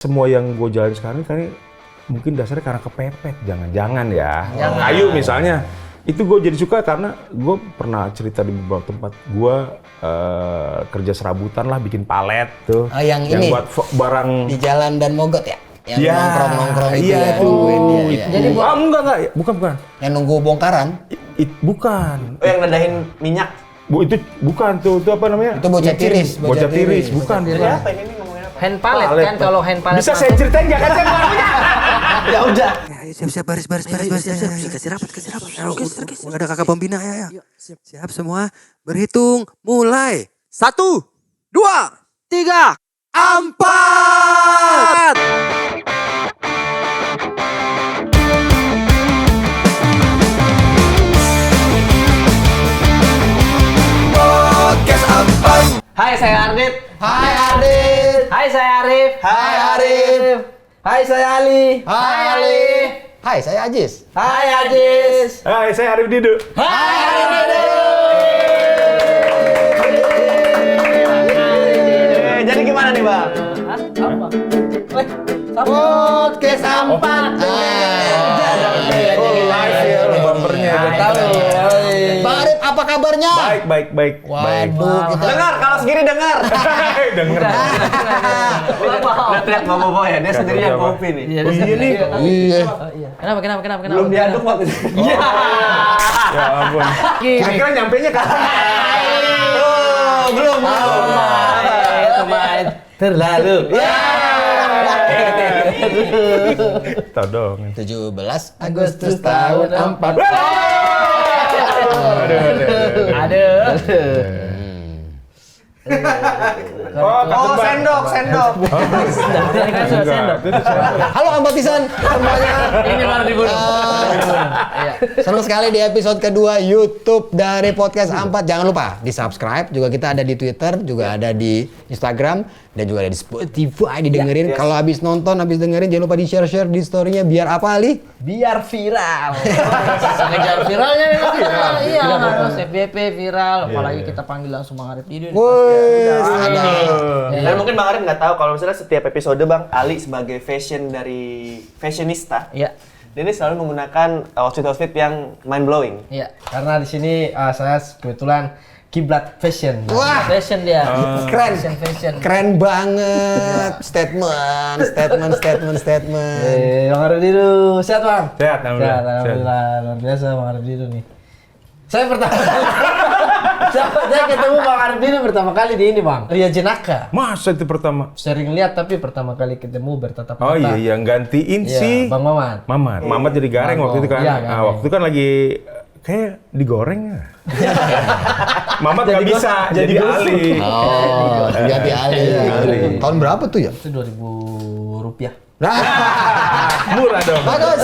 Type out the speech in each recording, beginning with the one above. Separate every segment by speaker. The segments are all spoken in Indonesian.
Speaker 1: Semua yang gue jalan sekarang mungkin dasarnya karena kepepet, jangan ya. Kayu misalnya, itu gue jadi suka karena gue pernah cerita di beberapa tempat. Gue kerja serabutan lah, bikin palet tuh.
Speaker 2: Oh, yang ini
Speaker 1: buat barang
Speaker 2: di Jalan dan Mogot ya? Yang
Speaker 1: ya,
Speaker 2: nongkrong-nongkrong itu
Speaker 1: iya,
Speaker 2: ya?
Speaker 1: Itu.
Speaker 2: Jadi
Speaker 1: enggak, bukan.
Speaker 2: yang nunggu bongkaran?
Speaker 1: Bukan.
Speaker 3: Oh, yang ngedahin minyak?
Speaker 1: Itu bukan tuh apa namanya?
Speaker 2: Itu bocah tiris.
Speaker 1: Bocah tiris, bukan.
Speaker 3: Jadi apa ini ngomongin apa?
Speaker 4: Hand palette kan, kalau hand palette
Speaker 1: Bisa saya ceritain nggak kan saya punya?
Speaker 3: Ya udah.
Speaker 5: Siap baris. Kasih rapat. Udah ada kakak pembina ya. Siap semua. Berhitung mulai. 1, 2, 3, 4. Podcast Ampan.
Speaker 3: Hai, saya Ardit.
Speaker 2: Hai Adit.
Speaker 4: Hai, saya Arif.
Speaker 3: Hai, Arif.
Speaker 4: Hai, saya Ali.
Speaker 2: Hai Ali. Hai saya Ajis.
Speaker 4: Hai, Ajis.
Speaker 1: Hai, saya Arif Didu.
Speaker 3: Jadi gimana nih, Bang?
Speaker 4: Apa?
Speaker 2: Podcast Ampan.
Speaker 1: Bumpernya.
Speaker 4: Tahu.
Speaker 2: Bang Arif, apa kabarnya?
Speaker 1: Baik.
Speaker 2: Waduh, kita
Speaker 3: Dengar, kalau segini dengar.
Speaker 1: Denger.
Speaker 3: Udah teriak Bobo ya, dia sendiri yang kopi nih.
Speaker 1: Oh iya nih.
Speaker 2: Iya.
Speaker 4: Kenapa?
Speaker 3: Belum diaduk waktu itu. Iya.
Speaker 1: Ya ampun. Kira-kira nyampenya kapan?
Speaker 3: Oh, belum.
Speaker 4: Kemarin terlalu.
Speaker 1: Todong.
Speaker 2: 17 Agustus tahun 4.
Speaker 4: Aduh.
Speaker 3: Oh, sendok.
Speaker 2: Halo Ampatisan semuanya.
Speaker 4: Ini baru dibunuh.
Speaker 2: Senang sekali di episode kedua YouTube dari Podcast Ampat. Jangan lupa di subscribe. Juga kita ada di Twitter, juga ada di Instagram, dan juga ada di Spotify. Didengerin. Kalau habis nonton, habis dengerin, jangan lupa di share di story-nya. Biar apa, Ali?
Speaker 4: Biar viral. Ngejar viralnya memang kita. Iya, harus FBP viral. Apalagi kita panggil langsung Bang Arif Didu.
Speaker 2: Ada.
Speaker 3: Dan mungkin Bang Arif nggak tahu kalau misalnya setiap episode Bang Ali sebagai fashionista.
Speaker 4: Iya.
Speaker 3: Dia ini selalu menggunakan outfit yang mind blowing.
Speaker 4: Iya, karena di sini saya kebetulan kiblat fashion.
Speaker 2: Wah.
Speaker 4: Fashion dia.
Speaker 2: Keren.
Speaker 4: Fashion.
Speaker 2: Keren banget. Statement.
Speaker 4: Bang Arif Didu, sehat Bang?
Speaker 1: Sehat, alhamdulillah.
Speaker 4: Alhamdulillah. Luar biasa Bang Arif Didu nih. Saya ketemu Bang Arif Didu pertama kali di ini Bang, Ria Jenaka.
Speaker 1: Masa itu pertama?
Speaker 4: Sering lihat tapi pertama kali ketemu bertatap mata.
Speaker 1: Oh iya, gantiin
Speaker 4: Iya,
Speaker 1: si
Speaker 4: Bang Mamat.
Speaker 1: Mamat jadi gareng
Speaker 4: Bang
Speaker 1: waktu itu kan.
Speaker 4: Iya,
Speaker 1: Nah,
Speaker 4: gareng.
Speaker 1: waktu itu kan lagi kayak digoreng ya. Mamat nggak bisa jadi Ali.
Speaker 2: Oh, jadi Ali. Tahun berapa tuh ya?
Speaker 4: Itu 2.000 rupiah.
Speaker 2: Nah,
Speaker 1: Murah dong.
Speaker 2: bagus.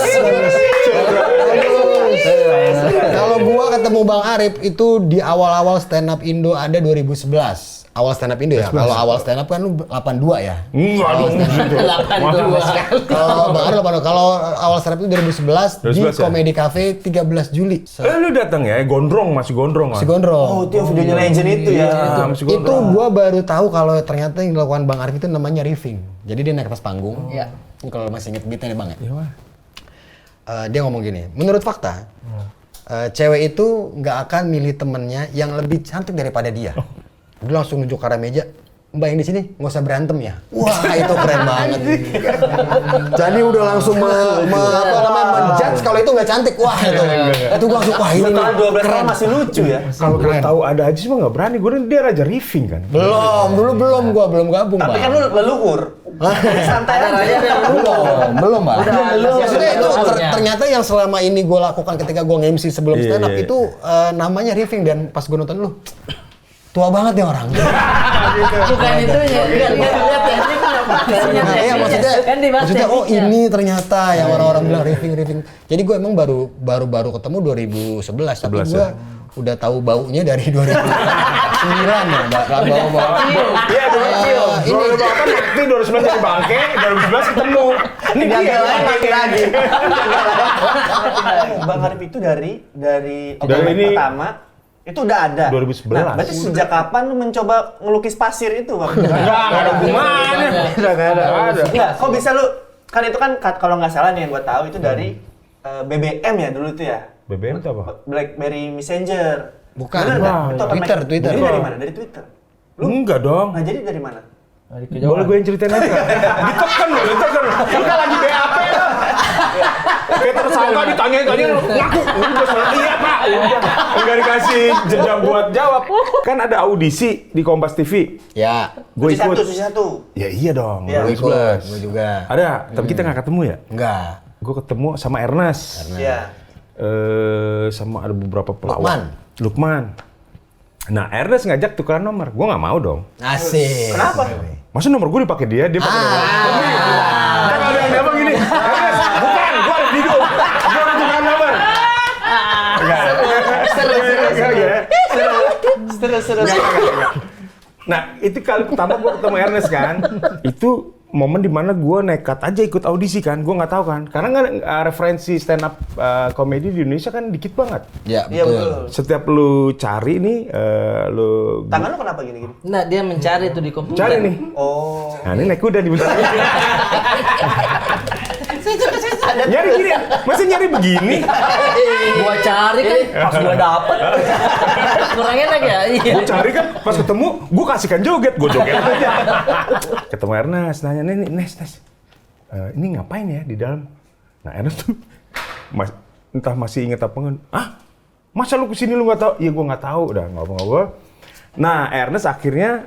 Speaker 2: Kalau gua ketemu Bang Arif itu di awal-awal stand up Indo ada 2011. Awal stand up Indo ya. Kalau awal stand up kan lu 82 ya.
Speaker 1: Enggak dong.
Speaker 4: 82 sekali.
Speaker 2: Kalau Bang Arif 82. Kalau awal stand up itu 2011 di
Speaker 1: 2011 ya?
Speaker 2: Comedy Cafe 13 Juli.
Speaker 1: Lu datang ya, masih gondrong
Speaker 2: Si
Speaker 1: kan?
Speaker 2: Gondrong.
Speaker 3: Oh, itu yang videonya legend itu ya.
Speaker 1: Masih
Speaker 2: Itu
Speaker 1: gondrong.
Speaker 2: gua baru tahu kalau ternyata yang dilakukan Bang Arif itu namanya riffing. Jadi dia naik atas panggung.
Speaker 4: Iya.
Speaker 2: Ini kalau masih inget beatnya nih Bang ya.
Speaker 1: Iya, Wah.
Speaker 2: Dia ngomong gini, menurut fakta, cewek itu nggak akan milih temennya yang lebih cantik daripada dia. Dia langsung nunjuk ke arah meja, Mbak yang di sini nggak usah berantem ya. Wah itu keren banget. Jadi udah langsung menjudge kalau itu nggak cantik. Wah itu gua langsung wah ini
Speaker 3: Setelah 12
Speaker 2: keren.
Speaker 3: tahun masih lucu ya.
Speaker 1: Kalau gue tahu ada aja sih nggak berani. Gue dia raja riffing kan.
Speaker 2: Belum gabung
Speaker 3: Tapi
Speaker 2: Bang.
Speaker 3: kan lu leluhur. Santai aja.
Speaker 2: belum Bang.
Speaker 4: Belum.
Speaker 2: Maksudnya itu
Speaker 4: Leluhurnya.
Speaker 2: ternyata yang selama ini gue lakukan ketika gue nge-MC sebelum
Speaker 1: Iya,
Speaker 2: stand up
Speaker 1: iya.
Speaker 2: itu namanya riffing, dan pas gue nonton lu tua banget ya orang.
Speaker 4: Bukan itu ya. Lihat ya. Ini
Speaker 2: Nah, iya maksudnya oh ini ternyata yang orang-orang bilang riffing. Jadi gue emang baru ketemu 2011, tapi
Speaker 1: 11
Speaker 2: gue
Speaker 1: ya?
Speaker 2: udah tahu baunya dari 2009 ya, Mbak. Bau.
Speaker 1: Iya,
Speaker 2: Ini
Speaker 1: 2008 nanti 2009 jadi bangke, 2011 ketemu. Ini dia
Speaker 3: lagi. Bang Arif itu dari episode
Speaker 1: ini-
Speaker 3: pertama Itu udah ada.
Speaker 1: 2011.
Speaker 3: Nah, berarti sejak kapan lu mencoba ngelukis pasir itu, Bang?
Speaker 1: Enggak ada hubungannya.
Speaker 3: Enggak ada. Enggak, kok bisa lu kan itu kan kalau nggak salah nih yang gua tahu itu dari BBM ya dulu tuh ya.
Speaker 1: BBM itu apa?
Speaker 3: BlackBerry Messenger.
Speaker 2: Bukan.
Speaker 3: Bener nggak?
Speaker 1: Wah,
Speaker 3: Itu apa,
Speaker 2: Twitter,
Speaker 3: Mike?
Speaker 2: Twitter.
Speaker 3: Jadi dari mana? Dari Twitter.
Speaker 1: Enggak dong.
Speaker 3: Nah, jadi dari mana?
Speaker 1: Boleh gue yang ceritain aja. Ditekan loh. Kita lagi BAP loh. Kayak tersangka ditanya ngaku. Udah salah. Iya Pak. Enggak dikasih jejak buat jawab. Kan ada audisi di Kompas TV.
Speaker 2: Ya,
Speaker 1: Gue ikut.
Speaker 3: Suci satu.
Speaker 1: Ya iya dong.
Speaker 3: Iya.
Speaker 2: gue ikut, gue juga.
Speaker 1: Ada, tapi kita nggak ketemu ya.
Speaker 2: Enggak.
Speaker 1: Gue ketemu sama Ernest.
Speaker 3: Iya.
Speaker 1: Sama ada beberapa pelawak. Lukman. Nah, Ernest ngajak tukeran nomor. Gue nggak mau dong.
Speaker 2: Asik.
Speaker 3: Kenapa?
Speaker 1: Masa nomor gue dipakai dia pakai nomor. Kan ada yang ngomong gini. Ernest, bukan, gue ada video. Gue ada tukeran nomor.
Speaker 3: Seru.
Speaker 1: Nah, itu kali pertama gue ketemu Ernest kan. Itu momen dimana gue nekat aja ikut audisi kan. Gue nggak tahu kan. Karena kan referensi stand up komedi di Indonesia kan dikit banget.
Speaker 2: Ya,
Speaker 3: Iya
Speaker 2: betul.
Speaker 3: betul.
Speaker 1: Setiap lu cari nih, lu
Speaker 3: Tangan lu kenapa gini-gini?
Speaker 4: Nah, dia mencari tuh di komputer.
Speaker 1: cari nih.
Speaker 3: Oh.
Speaker 1: Nah, ini naik kuda di bentar. Nyari gini, masa nyari begini?
Speaker 4: Gua cari kan pas gua dapet. Kurang enak ya? Iya.
Speaker 1: Gue cari kan, pas ketemu, gue kasihkan joget, gue joget aja. Ketemu Ernest, nanya, nih, Nes, ini ngapain ya di dalam? Nah, Ernest tuh, entah masih inget apa enggak, masa lu kesini lu nggak tahu? Iya, gue nggak tahu, udah ngobrol-ngobrol. Nah, Ernest akhirnya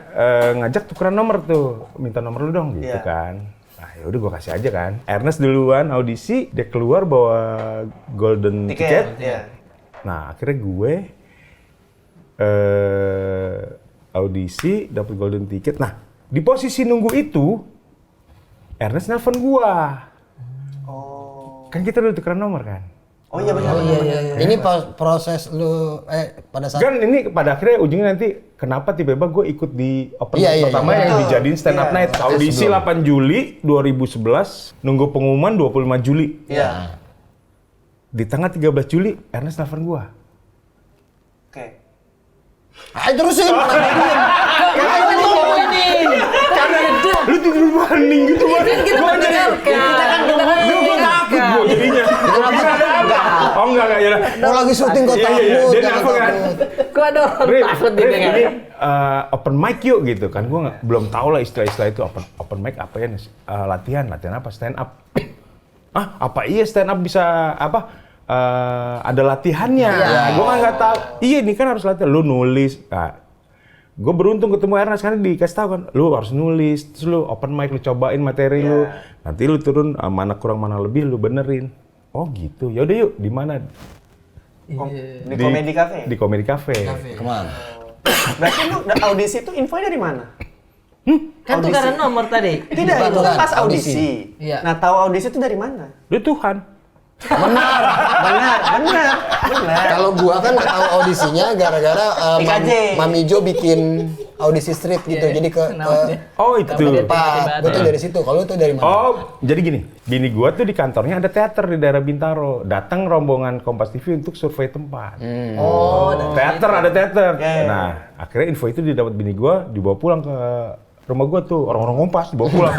Speaker 1: ngajak tukeran nomor tuh, minta nomor lu dong, gitu
Speaker 3: Iya.
Speaker 1: kan. Nah, yaudah gue kasih aja kan. Ernest duluan audisi, dia keluar bawa golden ticket.
Speaker 3: Iya.
Speaker 1: Nah, akhirnya gue audisi, dapat golden ticket. Nah, di posisi nunggu itu, Ernest nelpon gua.
Speaker 3: Oh.
Speaker 1: Kan kita udah tukeran nomor kan.
Speaker 3: Oh iya benar.
Speaker 2: Ini proses lu pada saat
Speaker 1: Kan ini pada akhirnya ujungnya nanti kenapa tiba-tiba gue ikut di open
Speaker 2: Iya,
Speaker 1: mic
Speaker 2: iya,
Speaker 1: pertama
Speaker 2: iya.
Speaker 1: yang dijadiin stand up
Speaker 3: Iya.
Speaker 1: night. Audisi 8 Juli 2011, nunggu pengumuman 25 Juli.
Speaker 3: Iya.
Speaker 1: Di tanggal 13 Juli, Ernest nelpon gua.
Speaker 3: Oke.
Speaker 2: Ayo terusin.
Speaker 1: Lu tidur banding gitu kan.
Speaker 4: Kita mendengarkan. Kita kan
Speaker 1: Gue takut gue jadinya. Gua kira ada apa? Oh enggak ya.
Speaker 2: Mau lagi syuting kok
Speaker 1: Iya,
Speaker 2: takut.
Speaker 1: iya, dia
Speaker 2: jangan
Speaker 1: nelfon kan.
Speaker 2: takut.
Speaker 4: Gua ada orang
Speaker 1: Rip,
Speaker 4: takut
Speaker 1: Rip,
Speaker 4: didengar.
Speaker 1: ini open mic yuk gitu kan. Gue belum tahu lah istilah-istilah itu open mic apa ya. Latihan apa? Stand up. Apa iya stand up bisa apa? Ada latihannya. Gue kan nggak tahu. Iya ini kan harus latihan. Lu nulis. Gue beruntung ketemu Ernest karena dikasih tahu kan, lu harus nulis, terus lu open mic, lu cobain materi lu, nanti lu turun mana kurang mana lebih lu benerin. Oh gitu, yaudah yuk, di mana?
Speaker 3: Di Comedy Cafe.
Speaker 1: Di Comedy Cafe.
Speaker 2: Kemana?
Speaker 3: Berarti lu audisi itu infonya dari mana?
Speaker 4: Kan tukeran nomor tadi.
Speaker 3: Tidak, itu kan pas audisi.
Speaker 4: Iya.
Speaker 3: Nah, tahu audisi itu dari mana?
Speaker 1: Lu Tuhan.
Speaker 3: Benar.
Speaker 2: Kalau gua kan tahu audisinya gara-gara
Speaker 3: IKJ.
Speaker 2: Mami Jo bikin audisi street gitu. Jadi ke
Speaker 1: Oh itu.
Speaker 2: Pak, gua tuh dari situ. Kalau itu dari mana?
Speaker 1: Oh, jadi gini, bini gua tuh di kantornya ada teater di daerah Bintaro. Datang rombongan Kompas TV untuk survei tempat.
Speaker 4: Oh,
Speaker 1: Teater, ada teater.
Speaker 3: Ya.
Speaker 1: Nah, akhirnya info itu didapat bini gua, dibawa pulang ke rumah gua tuh, orang-orang Kompas dibawa pulang.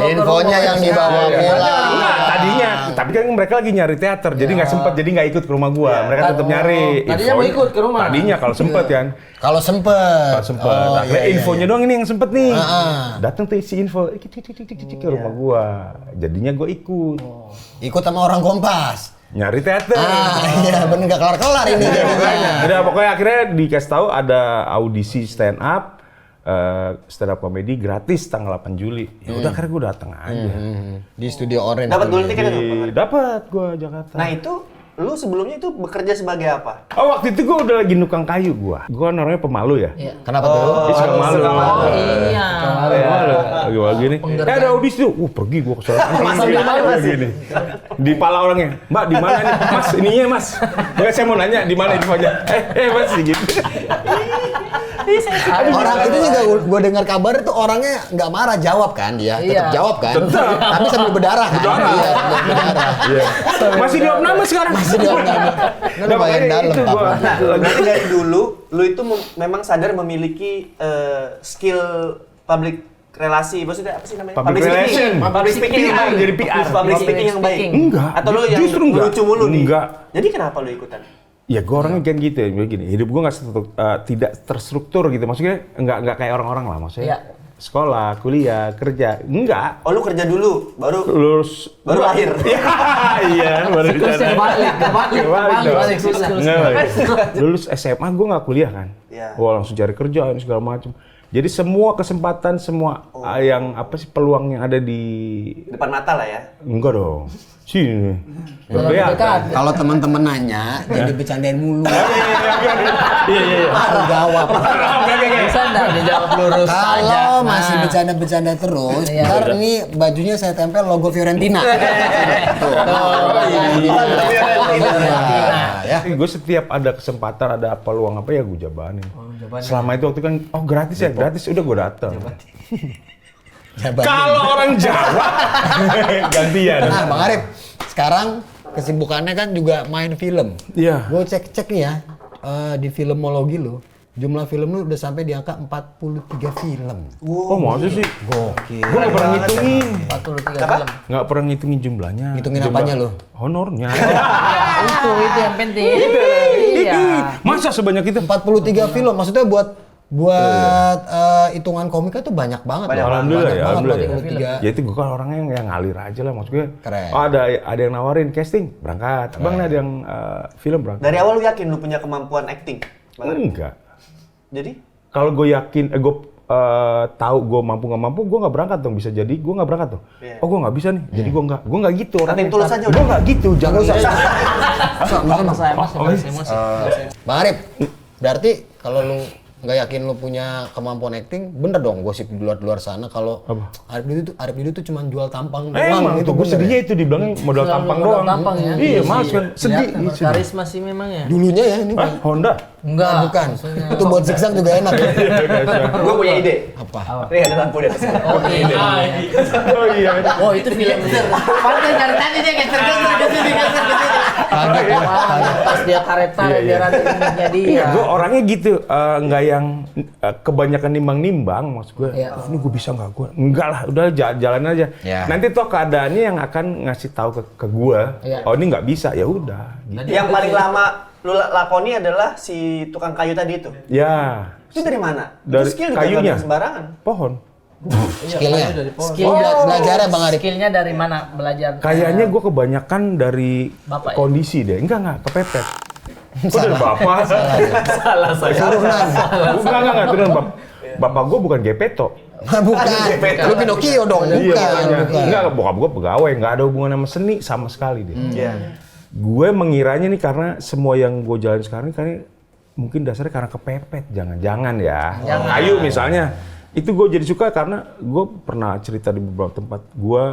Speaker 2: Infonya yang dibawa pulang.
Speaker 1: Enggak, tadinya. Tapi kan mereka lagi nyari teater, jadi nggak sempet, jadi nggak ikut ke rumah gua. Mereka tetap nyari.
Speaker 4: Tadinya mau ikut ke rumah.
Speaker 1: Tadinya kalau sempet kan.
Speaker 2: Kalau sempet.
Speaker 1: Kalau sempet. Akhirnya infonya doang ini yang sempet nih.
Speaker 2: Ah.
Speaker 1: Datang tuh isi info, ke rumah gua. Jadinya gua ikut.
Speaker 2: Ikut sama orang Kompas.
Speaker 1: Nyari teater.
Speaker 2: Iya bener gak kelar-kelar ini jadinya.
Speaker 1: Udah pokoknya akhirnya dikasih tahu ada audisi stand up komedi gratis tanggal 8 Juli. Ya udah akhirnya gue datang aja.
Speaker 2: Di Studio Orange.
Speaker 3: Dapat golden ticket itu?
Speaker 1: Dapat gue Jakarta.
Speaker 3: Nah, itu lu sebelumnya itu bekerja sebagai apa?
Speaker 1: Oh waktu itu gue udah lagi nukang kayu gue. Gue kan orangnya pemalu ya.
Speaker 2: Kenapa tuh?
Speaker 1: Dia suka malu.
Speaker 4: Oh iya.
Speaker 1: Lagi gini. Ada audisi tuh. Pergi gue ke sana. Gini. Di pala orangnya. Mbak di mana nih? Mas ininya mas. Makanya saya mau nanya di mana infonya. Mas gitu.
Speaker 2: Orang itu juga gue dengar kabar itu orangnya nggak marah, jawab kan dia, tetap
Speaker 4: Iya.
Speaker 2: jawab kan, tapi sambil berdarah kan. Iya, berdarah.
Speaker 1: Iya. Masih di opname sekarang.
Speaker 2: Masih di opname. Ini lumayan dalam
Speaker 1: itu
Speaker 2: Pak.
Speaker 1: gua.
Speaker 3: Berarti dari dulu lu itu memang sadar memiliki skill public relasi, maksudnya apa sih namanya?
Speaker 1: Public relation.
Speaker 3: Public speaking yang
Speaker 1: PR,
Speaker 3: baik.
Speaker 1: jadi PR.
Speaker 3: Public speaking yang baik.
Speaker 1: Enggak.
Speaker 3: Atau lu yang
Speaker 1: Justru enggak.
Speaker 3: lucu mulu nih?
Speaker 1: Enggak.
Speaker 3: Jadi kenapa lu ikutan?
Speaker 1: Ya gue orangnya kan gitu ya, begini. Hidup gue tidak terstruktur gitu. Maksudnya nggak kayak orang-orang lah. Maksudnya
Speaker 4: Iya.
Speaker 1: sekolah, kuliah, kerja. Enggak.
Speaker 3: Oh lu kerja dulu, baru
Speaker 1: Lulus.
Speaker 3: baru lahir.
Speaker 1: Iya, baru
Speaker 4: Siklusnya
Speaker 1: ditanya.
Speaker 4: kebalik siklusnya.
Speaker 1: Enggak, lulus SMA gue nggak kuliah kan.
Speaker 3: Iya.
Speaker 1: Wah langsung cari kerja ini segala macam. Jadi semua kesempatan, semua yang apa sih peluang yang ada di
Speaker 3: Depan mata lah ya.
Speaker 1: enggak dong. Sini.
Speaker 4: Kalau
Speaker 1: Kelihatan.
Speaker 4: dekat.
Speaker 2: Kalau teman-teman nanya, jadi bercandain mulu.
Speaker 1: Iya.
Speaker 2: Harus jawab.
Speaker 4: Bisa enggak dijawab lurus aja.
Speaker 2: Kalau masih
Speaker 4: Nah.
Speaker 2: bercanda-bercanda terus,
Speaker 4: Iya.
Speaker 2: ntar ini bajunya saya tempel logo Fiorentina. Tuh. Ya.
Speaker 1: Gue setiap ada kesempatan, ada peluang apa ya gue jabanin. Selama itu waktu kan, oh gratis ya, gratis udah gue datang.
Speaker 2: Jabat.
Speaker 1: Kalau orang Jawa gantian.
Speaker 2: Nah, Bang Arif, sekarang kesibukannya kan juga main film.
Speaker 1: Iya.
Speaker 2: Gue cek-cek nih ya, di filmologi lo, jumlah film lu udah sampai di angka 43 film.
Speaker 1: Oh masa sih?
Speaker 2: Gokil.
Speaker 1: Gue nggak pernah ngitungin.
Speaker 4: 43 film.
Speaker 1: Nggak pernah ngitungin jumlahnya.
Speaker 2: Ngitungin apanya lo?
Speaker 1: Honornya.
Speaker 4: Itu yang penting. Iya.
Speaker 1: Masa sebanyak itu?
Speaker 2: 43 film, maksudnya buat hitungan komika tuh banyak banget.
Speaker 3: Banyak
Speaker 2: loh.
Speaker 1: Alhamdulillah
Speaker 2: Banyak
Speaker 1: ya,
Speaker 2: banget
Speaker 1: alhamdulillah
Speaker 2: 43.
Speaker 1: Ya itu gue kan orangnya yang ngalir aja lah maksudnya.
Speaker 2: Keren.
Speaker 1: Oh ada yang nawarin casting, berangkat. Bang ada yang film berangkat.
Speaker 3: Dari awal lu yakin lu punya kemampuan acting? Bang Arif?
Speaker 1: Enggak.
Speaker 3: Jadi?
Speaker 1: Kalau gue yakin, gue tahu gue mampu nggak mampu, gue nggak berangkat dong. Bisa jadi gue nggak berangkat tuh.
Speaker 3: Iya.
Speaker 1: Oh gue nggak bisa nih. Jadi gue nggak gitu orangnya.
Speaker 3: Nothing tulus aja
Speaker 1: Gue
Speaker 3: udah.
Speaker 1: nggak gitu. Jangan usah.
Speaker 4: Emosi.
Speaker 2: Bang Arif, berarti kalau lu nggak yakin lu punya kemampuan acting, bener dong gosip di luar sana kalau
Speaker 1: Apa?
Speaker 2: Arif Didu tuh cuma jual tampang doang.
Speaker 1: Emang itu gue
Speaker 2: bener
Speaker 1: sedihnya
Speaker 2: ya?
Speaker 1: itu dibilangnya modal tampang
Speaker 4: Modal
Speaker 1: doang.
Speaker 4: tampang ya.
Speaker 1: Iya mas kan sedih.
Speaker 4: Kelihatan,
Speaker 1: Iya, sedih.
Speaker 4: karisma sih memang ya.
Speaker 2: Dulunya ya ini.
Speaker 1: Ah, Honda.
Speaker 4: Enggak.
Speaker 2: Bukan.
Speaker 4: maksudnya.
Speaker 2: Itu buat zigzag juga enak.
Speaker 3: Gue punya ide.
Speaker 2: Apa?
Speaker 3: Nih ada lampu di atas.
Speaker 4: Oh iya.
Speaker 1: Oh iya.
Speaker 4: Oh itu film. Pantes dari tadi dia geser ke sini.
Speaker 2: Kaget ya.
Speaker 4: Pas dia tarik-tarik
Speaker 1: Iya,
Speaker 4: dia
Speaker 1: iya.
Speaker 4: ada ininya dia.
Speaker 1: Gue orangnya gitu, nggak yang kebanyakan nimbang-nimbang, maksud gue.
Speaker 4: Iya.
Speaker 1: Ini gue bisa nggak gue? Enggak lah, udah jalan aja.
Speaker 2: Ya.
Speaker 1: Nanti toh keadaannya yang akan ngasih tahu ke gue.
Speaker 4: Iya.
Speaker 1: Oh ini nggak bisa, ya udah. Gitu.
Speaker 3: Yang paling lama lu lakoni adalah si tukang kayu tadi itu.
Speaker 1: Ya,
Speaker 3: Itu dari mana?
Speaker 1: Dari
Speaker 3: Itu skill juga
Speaker 1: kayunya.
Speaker 3: nggak sembarangan.
Speaker 1: pohon.
Speaker 2: Skillnya.
Speaker 4: Skill
Speaker 2: Belajarnya Bang Arif.
Speaker 4: Skillnya dari mana belajar?
Speaker 1: Kayaknya gue kebanyakan dari
Speaker 4: Bapak ya?
Speaker 1: kondisi deh. Enggak, kepepet. Kok dari bapak?
Speaker 3: Salah saya.
Speaker 2: Turunan.
Speaker 1: Enggak, turunan bapak gue bukan Gepeto.
Speaker 2: Bukan. Lu Pinocchio dong, bukan.
Speaker 1: Iya,
Speaker 2: Bukan.
Speaker 1: enggak, bokap gue pegawai, nggak ada hubungan sama seni sama sekali deh.
Speaker 3: Iya.
Speaker 1: Gue mengiranya nih karena semua yang gue jalan sekarang ini karena mungkin dasarnya karena kepepet, jangan-jangan ya. Kayu misalnya, itu gue jadi suka karena gue pernah cerita di beberapa tempat gue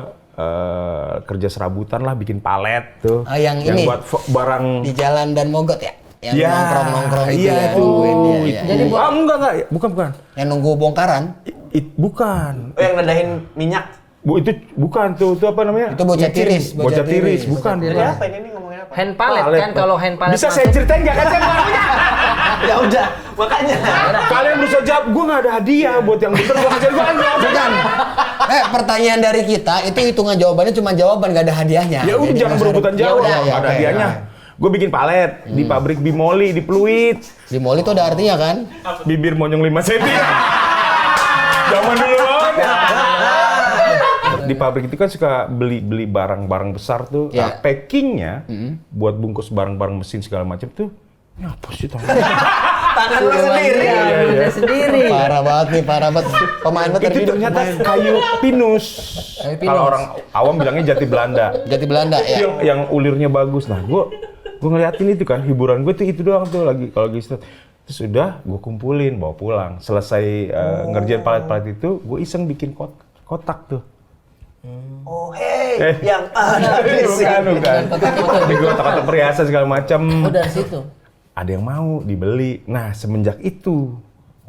Speaker 1: kerja serabutan lah, bikin palet tuh.
Speaker 2: Ah, yang ini?
Speaker 1: buat barang.
Speaker 2: Di jalan dan Mogot ya? Yang
Speaker 1: Ya,
Speaker 2: nongkrong-nongkrong itu
Speaker 1: iya
Speaker 2: ya.
Speaker 1: tuh.
Speaker 2: Tungguin, iya, iya.
Speaker 4: Jadi buat-
Speaker 1: enggak, bukan.
Speaker 2: Yang nunggu bongkaran,
Speaker 1: Bukan.
Speaker 3: Oh yang nedahin minyak.
Speaker 1: Itu bukan tuh apa namanya?
Speaker 2: itu bocah
Speaker 1: Nyetir.
Speaker 2: tiris.
Speaker 1: Bocah tiris, bukan.
Speaker 3: Jadi
Speaker 1: bukan.
Speaker 3: apa ini ngomongin apa?
Speaker 4: Hand palette
Speaker 1: Palet,
Speaker 4: kan
Speaker 1: Pak.
Speaker 4: kalau hand palette
Speaker 1: Bisa saya
Speaker 4: masuk-
Speaker 1: ceritain nggak kan saya nggak punya?
Speaker 3: Ya udah, makanya.
Speaker 1: Kalian berusaha jawab, gue nggak ada hadiah buat yang bener, gue kasih gue kan jawab.
Speaker 2: Bukan. Pertanyaan dari kita itu hitungan jawabannya cuma jawaban, nggak ada hadiahnya.
Speaker 1: Ya udah
Speaker 2: Jadi
Speaker 1: jangan
Speaker 2: nggak usah
Speaker 1: berebutan
Speaker 2: ada-
Speaker 1: jawab,
Speaker 2: Ya udah, ya,
Speaker 1: nggak ada
Speaker 2: oke,
Speaker 1: hadiahnya.
Speaker 2: ya.
Speaker 1: Gue bikin palet di pabrik Bimoli di Pluit,
Speaker 2: Di mall itu ada artinya kan?
Speaker 1: bibir monyong 5 cm. Zaman dulu banget. Di pabrik itu kan suka beli barang-barang besar tuh,
Speaker 2: Ya.
Speaker 1: packingnya buat bungkus barang-barang mesin segala macam tuh. Ini apa sih tangan?
Speaker 3: Tangan lu sendiri.
Speaker 4: Iya,
Speaker 1: iya.
Speaker 4: sendiri.
Speaker 2: Parah banget nih, parah banget. Pemain banget
Speaker 1: Itu
Speaker 2: terhidup.
Speaker 1: ternyata kayu pinus.
Speaker 4: Kayu pinus.
Speaker 1: Kalau orang awam bilangnya jati Belanda.
Speaker 2: Jati Belanda
Speaker 1: Itu
Speaker 2: ya.
Speaker 1: yang ulirnya bagus. Nah, gue ngeliatin itu kan, hiburan gue tuh itu doang tuh lagi kalau lagi istirahat. Terus udah gue kumpulin bawa pulang. Selesai ngerjain palet-palet itu, gue iseng bikin kotak tuh.
Speaker 3: Oh hey, yang ada di sini.
Speaker 1: bukan. Tapi gue kotak-kotak perhiasan segala macam.
Speaker 4: Oh dari situ.
Speaker 1: Ada yang mau dibeli. Nah, semenjak itu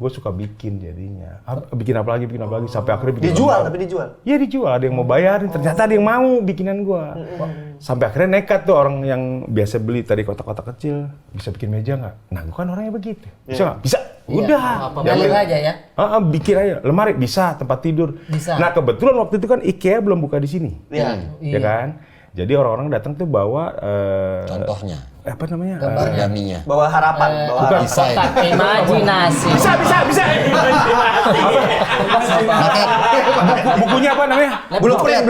Speaker 1: gue suka bikin jadinya. Bikin apa lagi sampai akhirnya bikin.
Speaker 3: Dijual tapi dijual.
Speaker 1: Iya dijual, ada yang mau bayarin, ternyata ada yang mau bikinan gue. Sampai akhirnya nekat tuh orang yang biasa beli tadi kotak-kotak kecil, bisa bikin meja nggak? Nah gue kan orangnya begitu. Bisa nggak? Bisa. Udah.
Speaker 4: Bayar aja ya.
Speaker 1: Bikin aja. Lemari bisa, tempat tidur.
Speaker 4: Bisa.
Speaker 1: Nah kebetulan waktu itu kan IKEA belum buka di sini.
Speaker 3: Iya.
Speaker 1: Ya kan? Jadi orang-orang datang tuh bawa
Speaker 2: Contohnya,
Speaker 1: apa namanya?
Speaker 2: origaminya.
Speaker 3: Bawa harapan, bawa
Speaker 1: Bukan.
Speaker 3: harapan.
Speaker 2: Desain.
Speaker 4: Imajinasi.
Speaker 1: Bisa. Bukunya apa namanya?
Speaker 3: Blueprint.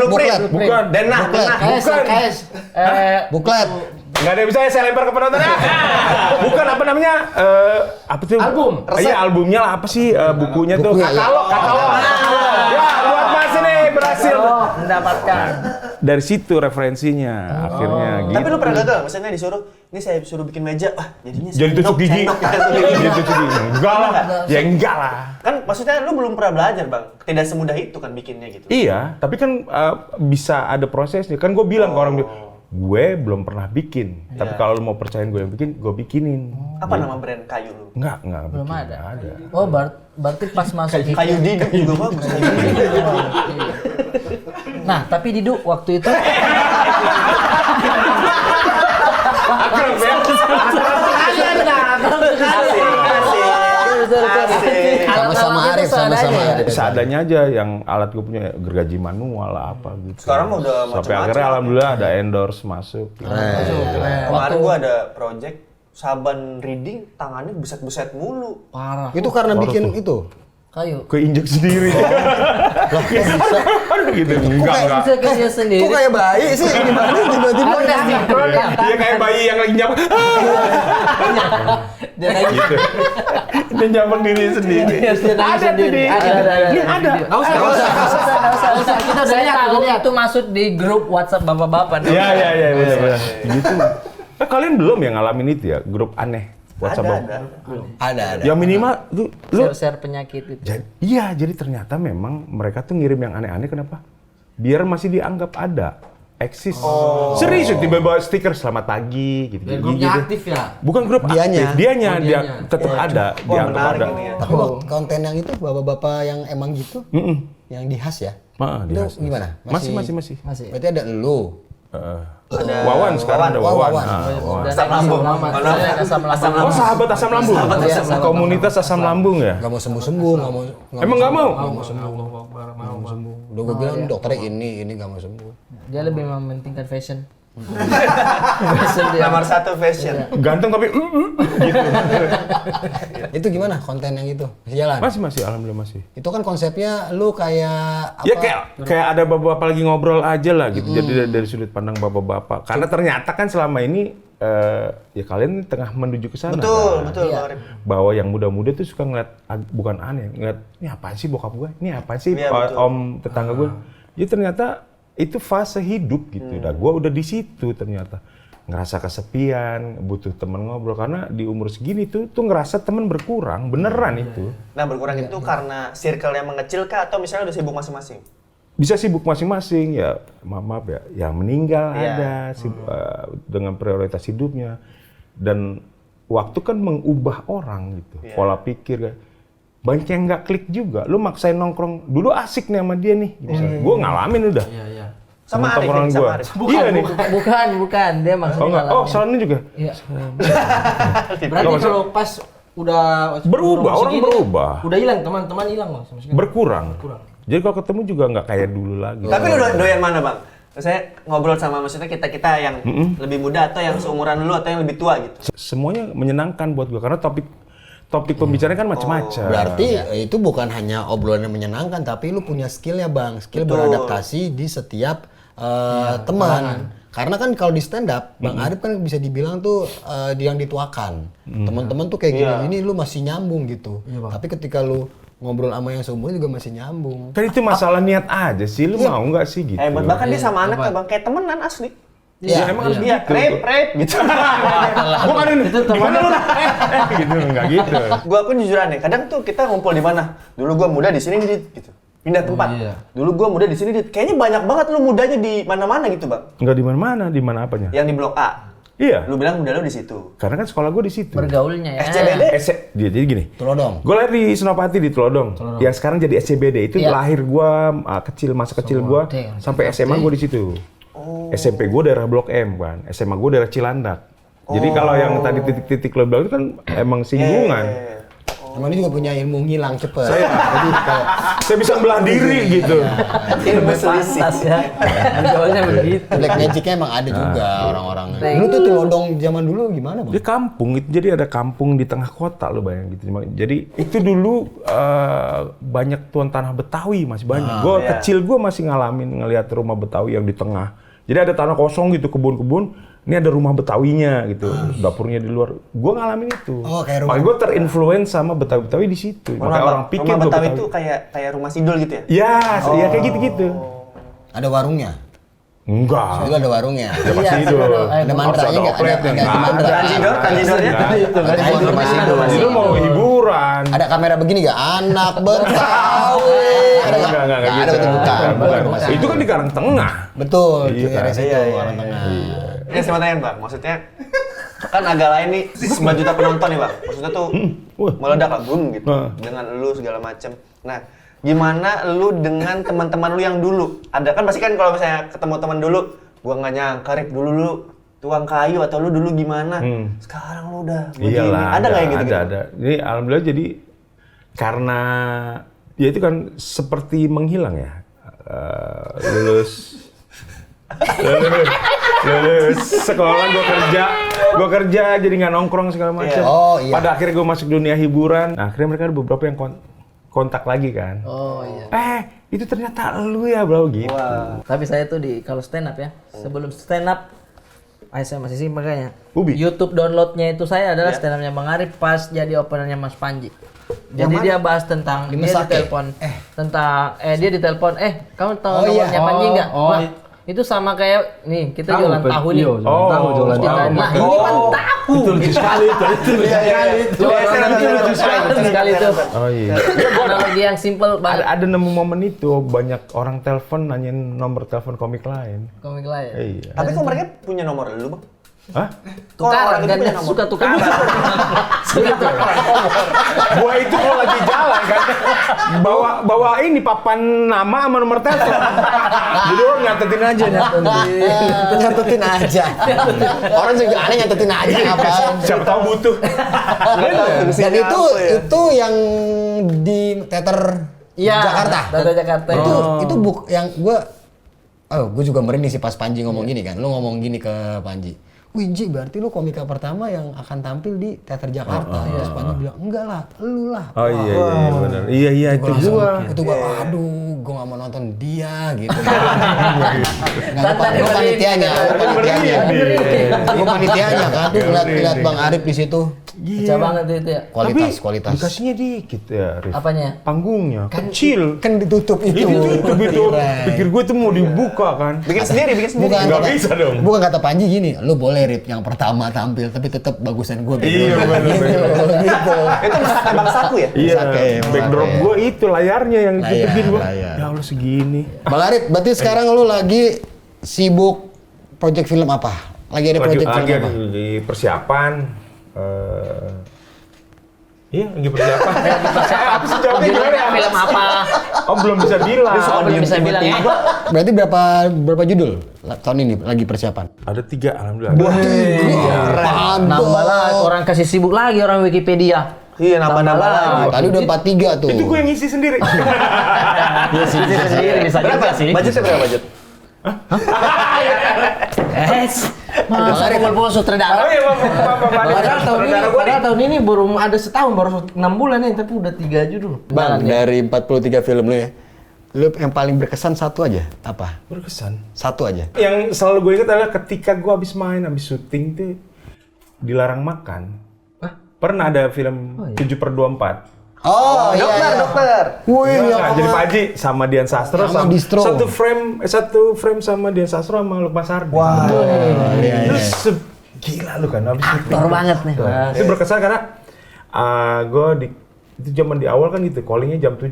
Speaker 1: Bukan.
Speaker 3: Denah.
Speaker 4: KS.
Speaker 2: Buklet.
Speaker 1: Nggak ada yang bisa saya lempar ke penontonnya. Bukan apa namanya? Apa tuh?
Speaker 4: Album.
Speaker 1: Iya albumnya lah apa sih bukunya tuh?
Speaker 2: Buku ya?
Speaker 1: Katalog. Ya buat Mas ini berhasil.
Speaker 4: Mendapatkan.
Speaker 1: Dari situ referensinya akhirnya gitu.
Speaker 3: Tapi lu pernah gagal? Maksudnya disuruh, ini saya suruh bikin meja, wah jadinya
Speaker 1: Jadi tusuk gigi. Jadi tusuk gigi. Enggak lah. Ya enggak lah.
Speaker 3: Kan maksudnya lu belum pernah belajar bang, tidak semudah itu kan bikinnya gitu.
Speaker 1: Iya, tapi kan bisa ada prosesnya. Kan gue bilang ke orang, gue belum pernah bikin. Tapi kalau lu mau percayain gue yang bikin, gue bikinin.
Speaker 3: Apa nama brand kayu lu?
Speaker 1: Enggak
Speaker 4: Belum
Speaker 1: bikin.
Speaker 4: ada.
Speaker 1: Nggak ada.
Speaker 4: Oh, berarti pas masuk
Speaker 3: Kayu Diduk juga bagus. Kayu Diduk.
Speaker 4: Nah, tapi Didu waktu itu
Speaker 2: Sama-sama Arif, sama-sama Arif.
Speaker 1: Seadanya aja yang alat gue punya gergaji manual lah apa gitu.
Speaker 3: Sekarang mah udah
Speaker 1: Sampai
Speaker 3: macam-macam.
Speaker 1: akhirnya alhamdulillah ada endorse masuk.
Speaker 3: Kemarin gua ada project saban reading, tangannya buset-buset mulu.
Speaker 4: parah.
Speaker 2: Itu karena bikin itu.
Speaker 4: Kayu.
Speaker 1: Keinjek sendiri. Lah bisa. gitu. Enggak.
Speaker 4: Bisa kerja sendiri.
Speaker 2: Kok kayak bayi sih? Gimana tiba-tiba?
Speaker 1: Iya kayak bayi yang lagi nyampe.
Speaker 4: Dia lagi
Speaker 1: Gitu. Dia nyampe diri sendiri. Ada tuh di. Ini ada.
Speaker 4: Nggak usah. Kita udah tahu itu masuk di grup WhatsApp bapak-bapak.
Speaker 1: Iya benar. Gitu. Kalian belum yang ngalamin itu ya, grup aneh WhatsApp.
Speaker 2: Ada.
Speaker 1: Yang minimal lu
Speaker 4: Share penyakit itu.
Speaker 1: jadi ternyata memang mereka tuh ngirim yang aneh-aneh kenapa? Biar masih dianggap ada, eksis. Serius tiba-tiba stiker selamat pagi gitu.
Speaker 4: Grupnya aktif ya?
Speaker 1: Bukan grup
Speaker 2: Dianya.
Speaker 1: aktif, dianya
Speaker 4: Oh,
Speaker 1: dia
Speaker 4: dianya.
Speaker 1: tetap ada,
Speaker 3: Wah
Speaker 1: dianggap
Speaker 3: menarik
Speaker 1: ada.
Speaker 3: ini ya.
Speaker 2: Tapi konten yang itu bapak-bapak yang emang gitu, yang dihas ya?
Speaker 1: Di
Speaker 2: Itu
Speaker 1: hasil.
Speaker 2: gimana?
Speaker 1: Masih.
Speaker 4: Masih.
Speaker 2: Berarti ada elu.
Speaker 3: Ada
Speaker 1: Wawan sekarang ada
Speaker 2: Wawan.
Speaker 1: Wawan. Wawan.
Speaker 3: Asam lambung.
Speaker 4: Asam lambung.
Speaker 1: Oh sahabat asam lambung.
Speaker 4: Iya, sahabat
Speaker 1: Komunitas asam lambung ya.
Speaker 2: Gak mau sembuh-sembuh, gak mau.
Speaker 1: Emang nggak mau?
Speaker 2: Udah gue bilang dokternya ini gak mau sembuh.
Speaker 4: Dia lebih mementingkan fashion. Fashion dia.
Speaker 3: Nomor 1 fashion.
Speaker 1: Ganteng tapi gitu.
Speaker 2: Itu gimana konten yang itu? Masih jalan?
Speaker 1: Masih alhamdulillah masih.
Speaker 2: Itu kan konsepnya lu kayak apa?
Speaker 1: Ya kayak ada bapak-bapak lagi ngobrol aja lah gitu. Jadi dari sudut pandang bapak-bapak. Karena ternyata kan selama ini ya kalian tengah menuju ke sana.
Speaker 3: Betul,
Speaker 1: kan?
Speaker 3: betul Bang Arif.
Speaker 1: Bahwa yang muda-muda tuh suka ngeliat bukan aneh, ngeliat ini apaan sih bokap gue? Ini apaan sih
Speaker 3: Iya, betul.
Speaker 1: om tetangga gue? Ya ternyata itu fase hidup gitu. Dah gue udah di situ ternyata. Ngerasa kesepian, butuh temen ngobrol karena di umur segini tuh ngerasa temen berkurang, beneran itu.
Speaker 3: Nah berkurang itu karena circle yang mengecil kah atau misalnya udah sibuk masing-masing?
Speaker 1: Bisa sibuk masing-masing ya, maaf ya, yang meninggal
Speaker 3: Iya.
Speaker 1: ada dengan prioritas hidupnya dan waktu kan mengubah orang gitu, pola pikir kan. Banyak yang nggak klik juga, lu maksain nongkrong dulu asik nih sama dia nih, gue ngalamin udah.
Speaker 3: Sama Arif
Speaker 1: tongkrongan
Speaker 3: ini, sama
Speaker 1: gua.
Speaker 3: Arif.
Speaker 1: Iya nih.
Speaker 4: Bukan. Dia maksudnya
Speaker 1: Oh enggak, oh Salon juga.
Speaker 4: Iya.
Speaker 1: Nggak,
Speaker 6: Berarti
Speaker 1: maksud-
Speaker 6: kalau pas udah
Speaker 1: Berubah, orang
Speaker 6: segini,
Speaker 1: berubah.
Speaker 6: Udah hilang teman-teman hilang Bang sama sekali.
Speaker 1: Berkurang. Jadi kalau ketemu juga nggak kayak dulu lagi.
Speaker 3: Tapi lu doyan mana bang? Saya ngobrol sama maksudnya kita yang lebih muda atau yang seumuran lu atau yang lebih tua gitu.
Speaker 1: Semuanya menyenangkan buat gue karena topik pembicaraan kan macam-macam.
Speaker 2: Berarti itu bukan hanya obrolan yang menyenangkan, tapi lu punya skillnya bang, skill
Speaker 3: Betul.
Speaker 2: beradaptasi di setiap teman. Karena kan kalau di stand up, Bang Arif kan bisa dibilang tuh yang dituakan. Teman-teman tuh kayak gini-gini, lu masih nyambung gitu. Tapi ketika lu ngobrol sama yang seumur juga masih nyambung.
Speaker 1: Kan itu masalah niat aja sih, lu mau nggak sih gitu?
Speaker 3: Hebat bahkan dia sama anak bang kayak temenan asli.
Speaker 1: Ya, emang harus
Speaker 3: Iya,
Speaker 1: gitu.
Speaker 3: rap gitu.
Speaker 1: Bukan ini. Gimana lu? Gitu enggak gitu.
Speaker 3: Gua pun jujur aneh. Kadang tuh kita ngumpul di mana? Dulu gua muda di sini Dit, gitu. Pindah tempat. Dulu gua muda di sini Dit. Kayaknya banyak banget lu mudanya di mana-mana gitu, Bang.
Speaker 1: Enggak di mana-mana, di mana apanya?
Speaker 3: Yang di Blok A.
Speaker 1: Iya.
Speaker 3: Lu bilang udah lu di situ.
Speaker 1: Karena kan sekolah gue di situ.
Speaker 4: Bergaulnya ya.
Speaker 3: SCBD?
Speaker 1: Jadi gini.
Speaker 2: Telodong.
Speaker 1: Gue lahir di Senopati di Telodong. Yang sekarang jadi SCBD. Itu
Speaker 4: Iya.
Speaker 1: lahir gue masa kecil gue sampai SMA gue di situ. SMP gue daerah Blok M kan. SMA gue daerah Cilandak. Jadi kalau yang tadi titik-titik lo bilang itu kan emang singgungan.
Speaker 2: Emang dia juga punya ilmu ngilang cepet.
Speaker 1: Jadi kayak saya bisa belah diri gitu.
Speaker 3: Ilmu selisih.
Speaker 4: Pantas ya. Bergaulnya begitu.
Speaker 2: Black Magic-nya emang ada juga orang-orangnya. Dulu tuh Telodong zaman dulu gimana, Bang?
Speaker 1: Dia kampung itu, jadi ada kampung di tengah kota lo bayang gitu. Jadi itu dulu banyak tuan tanah Betawi masih banyak. Gue kecil gue masih ngelihat rumah Betawi yang di tengah. Jadi ada tanah kosong gitu, kebun-kebun. Ini ada rumah Betawinya gitu, dapurnya di luar. Gue ngalamin itu.
Speaker 2: Oh, kayak rumah.
Speaker 1: Makanya gue terinfluence sama Betawi di situ. Makanya orang pikir
Speaker 3: rumah
Speaker 1: gue
Speaker 3: Betawi itu kayak rumah Sidul gitu ya?
Speaker 1: Ya kayak gitu-gitu.
Speaker 2: Ada warungnya.
Speaker 1: Enggak.
Speaker 2: Dulu ada warungnya.
Speaker 1: Ya pasti itu.
Speaker 2: Ada mantranya nggak? Ada mantra.
Speaker 3: Kanjidornya?
Speaker 2: Ada rumah Sidul.
Speaker 1: Itu mau hiburan.
Speaker 2: Ada kamera begini nggak? Anak Betawi.
Speaker 1: Enggak
Speaker 2: Nggak
Speaker 1: gitu.
Speaker 2: ada, bukan. Rumah Sidul.
Speaker 1: Itu kan di Karangtengah.
Speaker 2: Betul.
Speaker 1: Iya,
Speaker 2: Daerah situ,
Speaker 3: iya.
Speaker 2: orang tengah.
Speaker 3: Ini saya mau tanya Bang, maksudnya kan agak lain nih 9 juta penonton nih Bang. Maksudnya tuh meledak lah, boom gitu. Dengan lu segala macem. Nah, gimana lu dengan teman-teman lu yang dulu? Ada kan pasti kan kalau misalnya ketemu teman dulu, gua nggak nyangka Rip dulu lu tuang kayu atau lu dulu gimana? Sekarang lu udah begini.
Speaker 1: Iyalah,
Speaker 3: Ada nggak yang gitu?
Speaker 1: Ada. Ini alhamdulillah jadi karena ya itu kan seperti menghilang ya. Lulus sekolah gue kerja jadi nggak nongkrong segala macam.
Speaker 2: Oh, iya.
Speaker 1: Pada akhirnya gue masuk dunia hiburan. Nah, akhirnya mereka ada beberapa yang kontak lagi kan.
Speaker 4: Oh iya.
Speaker 1: Itu ternyata lu ya bro gitu.
Speaker 4: Tapi saya tuh kalau stand up ya, sebelum stand up, saya masih sih makanya.
Speaker 1: Ubi?
Speaker 4: YouTube downloadnya itu saya adalah stand upnya Bang Arif pas jadi openernya Mas Panji. Jadi dia bahas tentang
Speaker 2: Di
Speaker 4: dia
Speaker 2: Mesake?
Speaker 4: ditelepon tentang dia ditelepon kamu tahu
Speaker 2: Oh, iya.
Speaker 4: nomornya Panji nggak? Wah, itu sama kayak nih kita jualan tahu nih.
Speaker 1: Jualan tahu.
Speaker 4: Nah ini kan tahu. Itu lucu sekali itu. Lucu sekali itu.
Speaker 1: Oh iya.
Speaker 4: Analogi yang simple banget.
Speaker 1: Ada nemu momen itu banyak orang telepon nanyain nomor telepon komik lain.
Speaker 4: Komik lain.
Speaker 1: Iya.
Speaker 3: Tapi kok mereka punya nomor lu Bang?
Speaker 1: Hah?
Speaker 4: Tukaran
Speaker 3: Orang itu
Speaker 4: kan
Speaker 3: punya nomor.
Speaker 4: suka tukaran.
Speaker 1: Gua itu kalau lagi jalan kan bawa ini papan nama sama nomor telepon. Jadi orang nyatetin aja
Speaker 2: Nyatetin aja. Orang juga aneh nyatetin aja ngapain.
Speaker 1: Siapa tahu butuh.
Speaker 2: Dan itu yang di teater Jakarta.
Speaker 4: Teater Jakarta.
Speaker 2: Itu yang gue juga merinding sih pas Panji ngomong gini kan. Lu ngomong gini ke Panji. Wih Ji, berarti lu komika pertama yang akan tampil di teater Jakarta. Terus Panji bilang, enggak lah, lu lah.
Speaker 1: Oh iya benar. Iya itu gua.
Speaker 2: Itu gua, aduh, gua nggak mau nonton dia gitu.
Speaker 4: Tadi
Speaker 2: Gua panitianya, kan. Tuh lihat Bang Arif di situ.
Speaker 4: Pecah banget itu ya.
Speaker 2: Kualitas.
Speaker 1: Dikasihnya dikit ya, Rif.
Speaker 4: Apanya?
Speaker 1: Panggungnya kecil.
Speaker 2: Kan ditutup itu.
Speaker 1: Itu gitu. Pikir gue tuh mau dibuka kan.
Speaker 3: Bikin sendiri.
Speaker 1: Nggak bisa dong.
Speaker 2: Bukan kata Panji gini, lu boleh Rip yang pertama tampil tapi tetap bagusan gue.
Speaker 1: Iya benar.
Speaker 2: Gitu.
Speaker 3: Itu Bang Saku ya?
Speaker 1: Iya,
Speaker 2: Sake,
Speaker 1: backdrop
Speaker 2: Sake.
Speaker 1: gue itu layarnya yang ditutupin gue.
Speaker 2: layar.
Speaker 1: Ya Allah segini.
Speaker 2: Bang Arif, berarti sekarang lu lagi sibuk project film apa? Lagi ada project film apa?
Speaker 1: Di persiapan. Iya, lagi persiapan. Apa sih jawabnya gimana ya?
Speaker 4: Film apa?
Speaker 1: Oh belum bisa bilang.
Speaker 4: Belum bisa bilang ya.
Speaker 2: Berarti berapa judul tahun ini lagi persiapan?
Speaker 1: Ada 3 alhamdulillah.
Speaker 4: Nambah lah, orang kasih sibuk lagi orang Wikipedia.
Speaker 3: Iya, nambah-nambah lagi.
Speaker 2: Tadi udah 43 tuh.
Speaker 1: Itu gue yang ngisi sendiri.
Speaker 4: Iya sih, bisa sendiri bisa juga sih.
Speaker 3: Budgetnya berapa budget?
Speaker 4: Masa kumpul sutradara.
Speaker 1: Oh iya, Bapak.
Speaker 6: Padahal tahun ini baru ada setahun, baru 6 bulan nih, tapi udah 3 judul.
Speaker 2: Bang, dari 43 film lu ya, lu yang paling berkesan satu aja, apa?
Speaker 1: Berkesan.
Speaker 2: Satu aja.
Speaker 1: Yang selalu gue ingat adalah ketika gue habis syuting tuh dilarang makan. Pernah ada film 7/24.
Speaker 2: Oh,
Speaker 3: Dokter.
Speaker 2: Wih,
Speaker 1: Nah, jadi Pak Haji sama Dian Sastro
Speaker 2: Sama Distro.
Speaker 1: satu frame sama Dian Sastro sama Lukman Sardi.
Speaker 3: Wah.
Speaker 1: Terus gila lu kan habis itu.
Speaker 4: Aktor banget nih.
Speaker 1: Itu berkesan karena gue itu zaman di awal kan gitu, callingnya jam 7,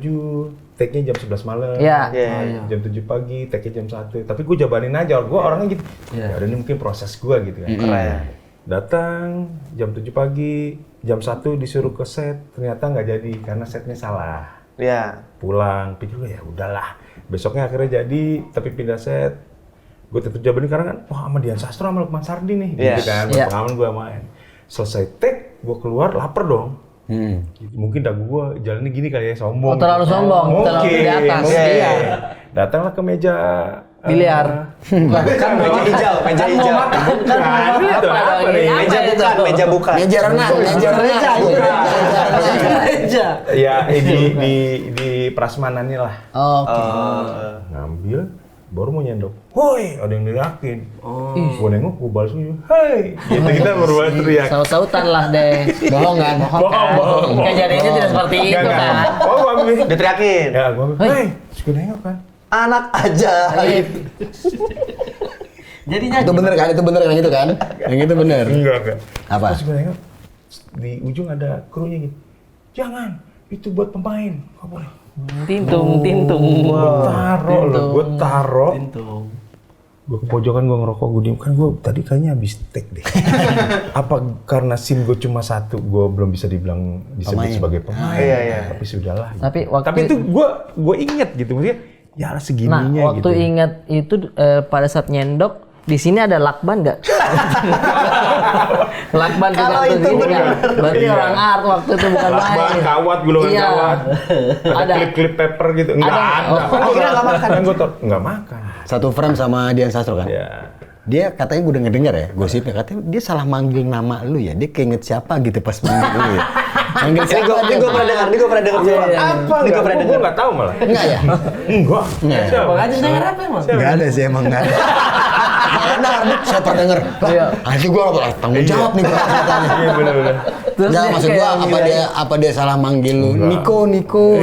Speaker 1: take-nya jam 11 malam.
Speaker 4: Iya.
Speaker 1: Jam 7 pagi, take-nya jam 1. Tapi gue jabanin aja, gue orangnya gitu. Ya udah ini mungkin proses gue gitu kan. Datang jam 7 pagi, jam 1 disuruh ke set, ternyata nggak jadi karena setnya salah.
Speaker 3: Iya.
Speaker 1: Pulang, pikir gue ya udahlah. Besoknya akhirnya jadi, tapi pindah set. Gue tetap jabanin karena kan, wah sama Dian Sastro sama Lukman Sardi nih, gitu kan. Pengalaman gue main. Selesai take, gue keluar, lapar dong. Mungkin dagu gue jalannya gini kali ya, sombong.
Speaker 4: Terlalu sombong, terlalu di atas. Iya.
Speaker 1: Datanglah ke meja
Speaker 4: Biliar.
Speaker 3: Kan meja hijau.
Speaker 1: Meja
Speaker 3: bukan.
Speaker 2: Meja renang.
Speaker 1: Ya di prasmanannya lah.
Speaker 4: Oke.
Speaker 1: Ngambil, baru mau nyendok. Woi, ada yang neriakin. Gue nengok, gue balas juga. Hei, gitu kita baru balas teriak.
Speaker 4: Saut-sautan lah deh.
Speaker 2: Bohong kan?
Speaker 1: Bohong.
Speaker 4: Kejadiannya tidak seperti itu kan.
Speaker 1: Oh, gue ambil.
Speaker 3: Diteriakin.
Speaker 1: Ya, gue ambil. Hei, terus gue nengok kan.
Speaker 3: Anak aja.
Speaker 6: Jadinya
Speaker 2: Itu bener kan? Yang itu kan? Yang itu bener.
Speaker 1: Enggak.
Speaker 2: Apa?
Speaker 1: Terus gue nengok, di ujung ada krunya gitu. Jangan, itu buat pemain. Gak boleh.
Speaker 4: Tintung.
Speaker 1: Gue taro. Gue ke pojokan, gue ngerokok, gue diem. Kan gue tadi kayaknya habis take deh. Apa karena SIM gue cuma 1, gue belum bisa dibilang disebut sebagai pemain.
Speaker 3: Iya.
Speaker 1: Tapi sudahlah.
Speaker 4: Tapi
Speaker 1: itu gue inget gitu, maksudnya ya segininya
Speaker 4: nah, waktu
Speaker 1: gitu.
Speaker 4: ingat itu pada saat nyendok, di sini ada lakban nggak? Lakban
Speaker 3: Kalau
Speaker 4: juga
Speaker 3: itu
Speaker 4: tuh
Speaker 3: benar.
Speaker 4: berarti orang art waktu itu bukan main.
Speaker 1: Lakban, kawat, gulungan
Speaker 4: Iya.
Speaker 1: kawat. Ada klip-klip paper gitu. Enggak ada.
Speaker 4: Oh,
Speaker 3: kira nggak makan.
Speaker 1: Kan gue tau, nggak makan.
Speaker 2: Satu frame sama Dian Sastro kan?
Speaker 1: Ya.
Speaker 2: Dia katanya gue udah ngedenger ya, gosipnya katanya dia salah manggil nama lu ya. Dia keinget siapa gitu pas manggil lu ya. Manggil
Speaker 3: Ini
Speaker 2: siapa?
Speaker 3: gue pernah dengar.
Speaker 1: Apa?
Speaker 3: Ini gue pernah
Speaker 1: Gue
Speaker 3: dengar.
Speaker 1: nggak tahu malah.
Speaker 2: Enggak ya?
Speaker 1: Enggak.
Speaker 6: Bang Aziz denger apa emang?
Speaker 2: Enggak ada sih emang enggak ada. Mana saya pernah denger.
Speaker 4: Iya.
Speaker 2: Ah itu gue tanggung jawab nih gue katanya.
Speaker 1: Iya benar-benar.
Speaker 4: Terus
Speaker 2: Enggak,
Speaker 4: dia
Speaker 2: maksud gua
Speaker 4: kayak
Speaker 2: apa dia salah manggil lu? Niko gitu.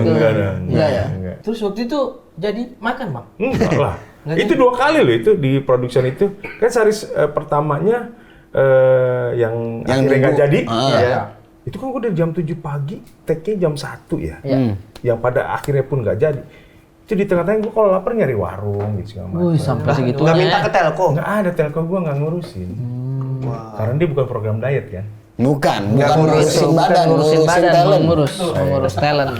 Speaker 1: Enggak ada.
Speaker 4: Enggak ya?
Speaker 6: Terus waktu itu jadi makan bang?
Speaker 1: Enggak lah. Itu 2 kali loh itu di production itu. Kan series pertamanya yang akhirnya nggak
Speaker 2: nunggu.
Speaker 1: jadi.
Speaker 2: Ya.
Speaker 1: Itu kan gue dari jam 7 pagi, take-nya jam 1 ya.
Speaker 4: Iya.
Speaker 1: Yang pada akhirnya pun nggak jadi. Itu di tengah-tengah gue kalau lapar nyari warung gitu segala macam.
Speaker 4: Wih, sampai segitu.
Speaker 3: Nggak minta ke telco.
Speaker 1: Nggak ada, telco gue nggak ngurusin. Karena dia bukan program diet kan.
Speaker 2: Bukan ngurusin badan,
Speaker 4: ngurusin badan,
Speaker 2: talent.
Speaker 4: mengurus talent.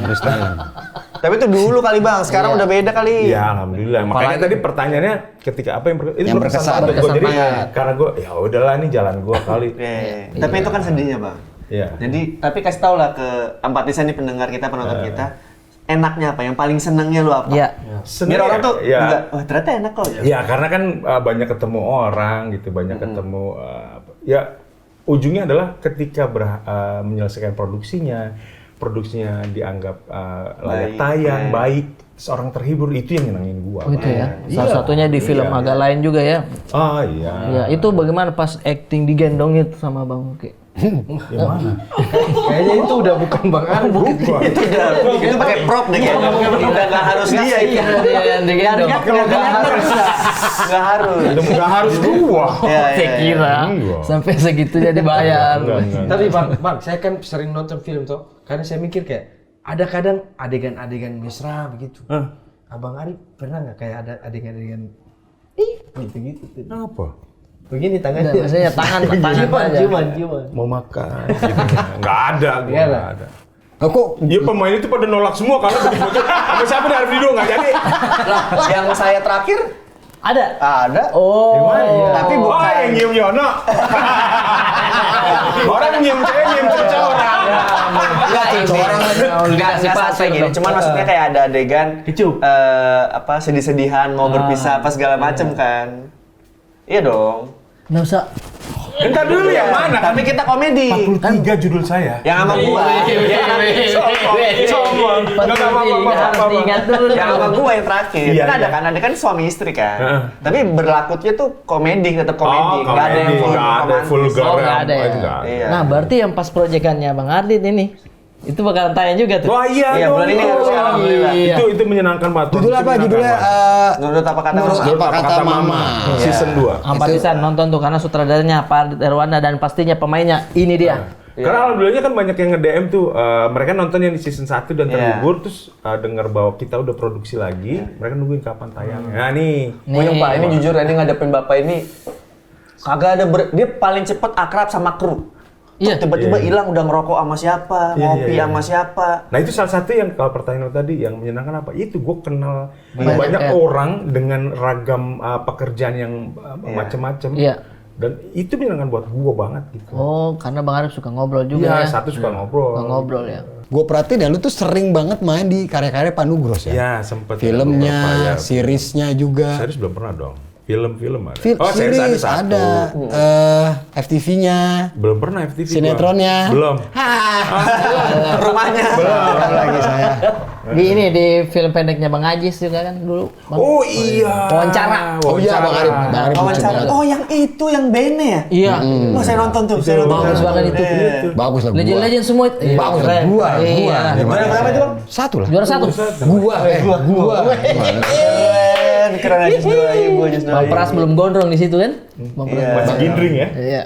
Speaker 3: Tapi itu dulu kali bang, sekarang udah beda kali.
Speaker 1: Ya alhamdulillah. Makanya tadi pertanyaannya ketika apa yang itu
Speaker 2: Yang
Speaker 1: berkesan
Speaker 2: berkesan.
Speaker 1: banget buat gue. Jadi
Speaker 3: Berkesan.
Speaker 1: karena gue ya udahlah ini jalan gue kali.
Speaker 3: Tapi itu kan sedihnya bang.
Speaker 1: Iya.
Speaker 3: Jadi tapi kasih tau lah ke empatisan nih pendengar kita, penonton kita. Enaknya apa? Yang paling senengnya lu apa?
Speaker 4: Iya.
Speaker 3: Biar orang tuh
Speaker 1: ya.
Speaker 3: juga, wah ternyata enak kok.
Speaker 1: Ya karena kan banyak ketemu orang gitu, banyak ketemu ya ujungnya adalah ketika menyelesaikan produksinya dianggap layak
Speaker 3: Baik.
Speaker 1: tayang, baik, seorang terhibur, itu yang nyenengin gua.
Speaker 4: Oh, itu ya.
Speaker 1: Iya.
Speaker 4: Salah satunya di film
Speaker 1: Iya.
Speaker 4: agak lain juga ya.
Speaker 1: Ah iya.
Speaker 4: Ya, itu bagaimana pas acting digendong itu sama Bang Oke?
Speaker 1: Yang mana?
Speaker 6: Kayaknya itu udah bukan bang Arif.
Speaker 1: Bukan.
Speaker 3: Itu pakai prop deh kayaknya. Udah nggak harus dia itu.
Speaker 4: Dia yang digendong.
Speaker 3: Nggak harus.
Speaker 1: Itu nggak harus gua.
Speaker 3: Iya,
Speaker 4: Saya
Speaker 3: iya.
Speaker 4: kira
Speaker 1: Enggak.
Speaker 4: sampai segitunya dibayar.
Speaker 1: Enggak.
Speaker 6: Tapi bang, saya kan sering nonton film tuh. Karena saya mikir kayak ada kadang adegan-adegan mesra begitu. Abang Arif pernah nggak kayak ada adegan-adegan gitu?
Speaker 1: Apa?
Speaker 6: Begini
Speaker 4: Udah,
Speaker 6: tangannya.
Speaker 4: maksudnya tangan aja.
Speaker 6: Ciuman.
Speaker 1: Mau makan gitu. Nggak ada, gua
Speaker 6: Nggak ada.
Speaker 1: nggak ada.
Speaker 2: Kok
Speaker 1: Iya pemain itu pada nolak semua karena begitu apa siapa dari video nggak jadi.
Speaker 3: Yang saya terakhir
Speaker 4: Ada.
Speaker 3: ada.
Speaker 4: Oh.
Speaker 3: Tapi
Speaker 1: Oh
Speaker 3: bukan.
Speaker 1: yang nyium Yono. Orang nyium cewek nyium cewek orang.
Speaker 3: Enggak ini. Enggak sampai gini. Cuman maksudnya kayak ada adegan
Speaker 6: Kecup.
Speaker 3: apa sedih-sedihan mau berpisah apa segala macem kan. Iya dong.
Speaker 4: Nggak usah.
Speaker 1: Entar dulu yang mana?
Speaker 3: Tapi kita komedi.
Speaker 1: 43 judul saya.
Speaker 3: Yang sama gua.
Speaker 1: Sombong. Nggak apa-apa.
Speaker 4: Harus diingat dulu.
Speaker 3: Yang sama gua yang terakhir.
Speaker 1: Iya,
Speaker 3: Kan ada
Speaker 1: iya.
Speaker 3: kan, ada kan suami istri kan.
Speaker 1: Heeh.
Speaker 3: Tapi berlakunya tuh komedi, tetap komedi.
Speaker 1: Oh,
Speaker 3: Nggak ada yang full
Speaker 1: nggak ada
Speaker 3: romantis.
Speaker 1: full garam.
Speaker 4: Oh, nggak ada ya.
Speaker 1: Itu nggak ada.
Speaker 3: Iya.
Speaker 4: Nah, berarti yang pas proyekannya Bang Ardit ini itu bakalan tayang juga tuh.
Speaker 1: Wah iya
Speaker 3: Iya,
Speaker 1: dong.
Speaker 3: bulan ini harus alhamdulillah.
Speaker 4: Iya.
Speaker 1: Itu menyenangkan banget.
Speaker 2: judul apa judulnya?
Speaker 3: Menurut apa kata
Speaker 2: Menurut
Speaker 3: Mama?
Speaker 2: apa kata Mama?
Speaker 1: Season 2.
Speaker 4: Empatisan nonton tuh karena sutradaranya Pak Ardit Erwanda dan pastinya pemainnya ini dia.
Speaker 1: Karena alhamdulillahnya kan banyak yang nge-DM tuh, mereka nonton yang di season 1 dan terhibur, terus dengar bahwa kita udah produksi lagi, mereka nungguin kapan tayangnya. Nah nih.
Speaker 3: Pak, ini jujur ini ngadepin Bapak ini kagak ada dia paling cepet akrab sama kru.
Speaker 4: Iya.
Speaker 3: Tiba-tiba hilang udah ngerokok sama siapa, ngopi sama siapa.
Speaker 1: Nah itu salah satu yang kalau pertanyaan lo tadi yang menyenangkan apa? Itu gue kenal banyak orang dengan ragam pekerjaan yang macam-macam.
Speaker 4: Iya.
Speaker 1: Dan itu menyenangkan buat gue banget gitu.
Speaker 4: Oh, karena Bang Arif suka ngobrol juga
Speaker 1: Iya,
Speaker 4: ya.
Speaker 1: satu suka ngobrol.
Speaker 4: Suka ngobrol ya.
Speaker 2: Gue perhatiin ya, lu tuh sering banget main di karya-karya Pak Nugros ya?
Speaker 1: Ya sempet.
Speaker 2: Filmnya, seriesnya juga.
Speaker 1: Series belum pernah dong. Film ada.
Speaker 2: Series
Speaker 1: satu.
Speaker 2: ada. FTV-nya.
Speaker 1: Belum pernah FTV.
Speaker 2: Sinetronnya.
Speaker 1: Belum.
Speaker 3: Rumahnya.
Speaker 2: Belum lagi saya.
Speaker 4: Di film pendeknya Bang Ajis juga kan dulu. Bang.
Speaker 1: Oh iya.
Speaker 4: Wawancara.
Speaker 2: Oh iya, Bang Arif. Bang Arif lucu
Speaker 3: Wawancara.
Speaker 2: banget.
Speaker 3: Oh yang itu yang Bene ya?
Speaker 4: Iya.
Speaker 3: Oh saya nonton tuh. Saya nonton.
Speaker 4: Bagus banget itu.
Speaker 2: Bagus lah gua.
Speaker 4: Legend semua.
Speaker 2: Bagus lah gua.
Speaker 4: Iya.
Speaker 3: Juara berapa itu Bang?
Speaker 2: Satu lah.
Speaker 4: Juara 1.
Speaker 2: Gua.
Speaker 3: Keren aja dua ibu aja
Speaker 4: Bang Pras belum gondrong di situ kan? Bang Pras.
Speaker 1: Masih gindring ya.
Speaker 4: Iya.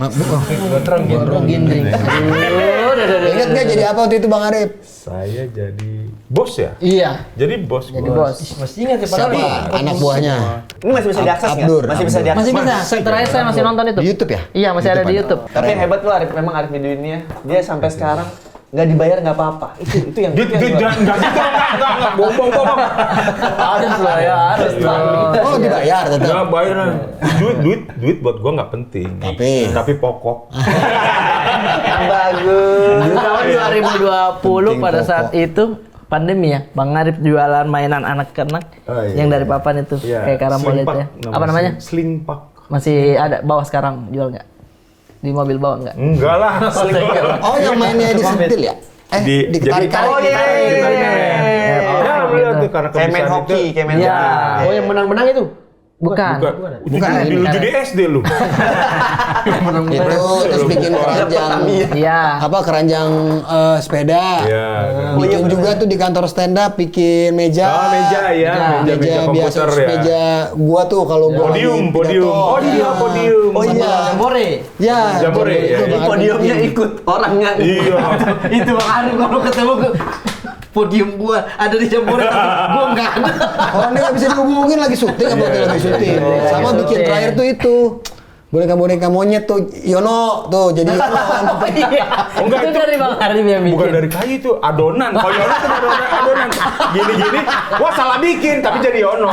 Speaker 4: Gondrong gindring. Aduh.
Speaker 2: Ingat nggak jadi apa waktu itu Bang Arif?
Speaker 1: Saya jadi bos ya.
Speaker 4: Iya.
Speaker 1: Jadi bos.
Speaker 4: Jadi
Speaker 1: gua.
Speaker 4: bos.
Speaker 6: Masih ingat ya padahal.
Speaker 2: Siapa? Anak buahnya.
Speaker 3: Ini masih bisa diakses nggak?
Speaker 2: Abdur.
Speaker 3: Masih bisa diakses.
Speaker 4: Masih bisa. Terakhir saya masih nonton itu.
Speaker 2: Di YouTube ya?
Speaker 4: Iya, masih ada di YouTube.
Speaker 3: Tapi yang hebat tuh Arif, memang Arif di dunia dia sampai sekarang nggak dibayar nggak apa-apa. Itu yang
Speaker 1: Dit, jangan gitu, enggak, bohong.
Speaker 4: Harus lah ya, harus lah.
Speaker 2: Oh dibayar tetap.
Speaker 1: Ya bayaran. Duit buat gua nggak penting. Tapi pokok.
Speaker 3: bagus.
Speaker 4: Tahun 2020 pada saat itu pandemi ya, Bang Arif jualan mainan anak-anak
Speaker 1: Oh, iya.
Speaker 4: yang dari papan itu kayak karambol itu ya. Apa namanya?
Speaker 1: Sling Pak.
Speaker 4: Masih ada bawa sekarang jual nggak? Di mobil bawa nggak?
Speaker 1: Enggak lah.
Speaker 2: Oh yang mainnya disentil ya?
Speaker 1: Jadi
Speaker 2: Ditarik-tarik.
Speaker 3: Oh iya.
Speaker 1: Ya, beliau tuh karena
Speaker 3: Kayak main
Speaker 1: kebiasaan
Speaker 3: hoki,
Speaker 1: itu.
Speaker 3: kayak main
Speaker 4: Iya.
Speaker 6: Oh yang menang-menang itu?
Speaker 4: Bukan.
Speaker 1: Bukan. Di SD lu.
Speaker 2: Itu terus bikin keranjang.
Speaker 4: Iya.
Speaker 2: Apa keranjang sepeda.
Speaker 1: Iya.
Speaker 2: Bikin juga tuh di kantor stand up bikin meja.
Speaker 1: Oh, meja ya. Meja
Speaker 2: biasa
Speaker 1: komputer ya.
Speaker 2: meja gua tuh kalau gua
Speaker 1: Podium.
Speaker 2: lagi pidato.
Speaker 1: Oh iya, podium.
Speaker 2: Oh iya.
Speaker 6: Jambore.
Speaker 2: Ya.
Speaker 1: Jambore, ya.
Speaker 2: itu Bang Arif
Speaker 3: Podiumnya
Speaker 2: bikin.
Speaker 3: ikut orangnya.
Speaker 1: Iya.
Speaker 6: Itu Bang Arif kalau ketemu podium gua ada di Jambore gua enggak ada.
Speaker 2: Orang dia nggak bisa dihubungin lagi syuting apa lagi syuting. Sama bikin terakhir tuh itu. Boneka-boneka monyet tuh Yono tuh jadi Yono kan.
Speaker 1: Oh, enggak,
Speaker 4: Itu
Speaker 1: itu
Speaker 4: dari Bang Arif yang bikin.
Speaker 1: bukan dari kayu itu adonan. Kalau Yono kan adonan. Gini-gini. Wah salah bikin tapi jadi Yono.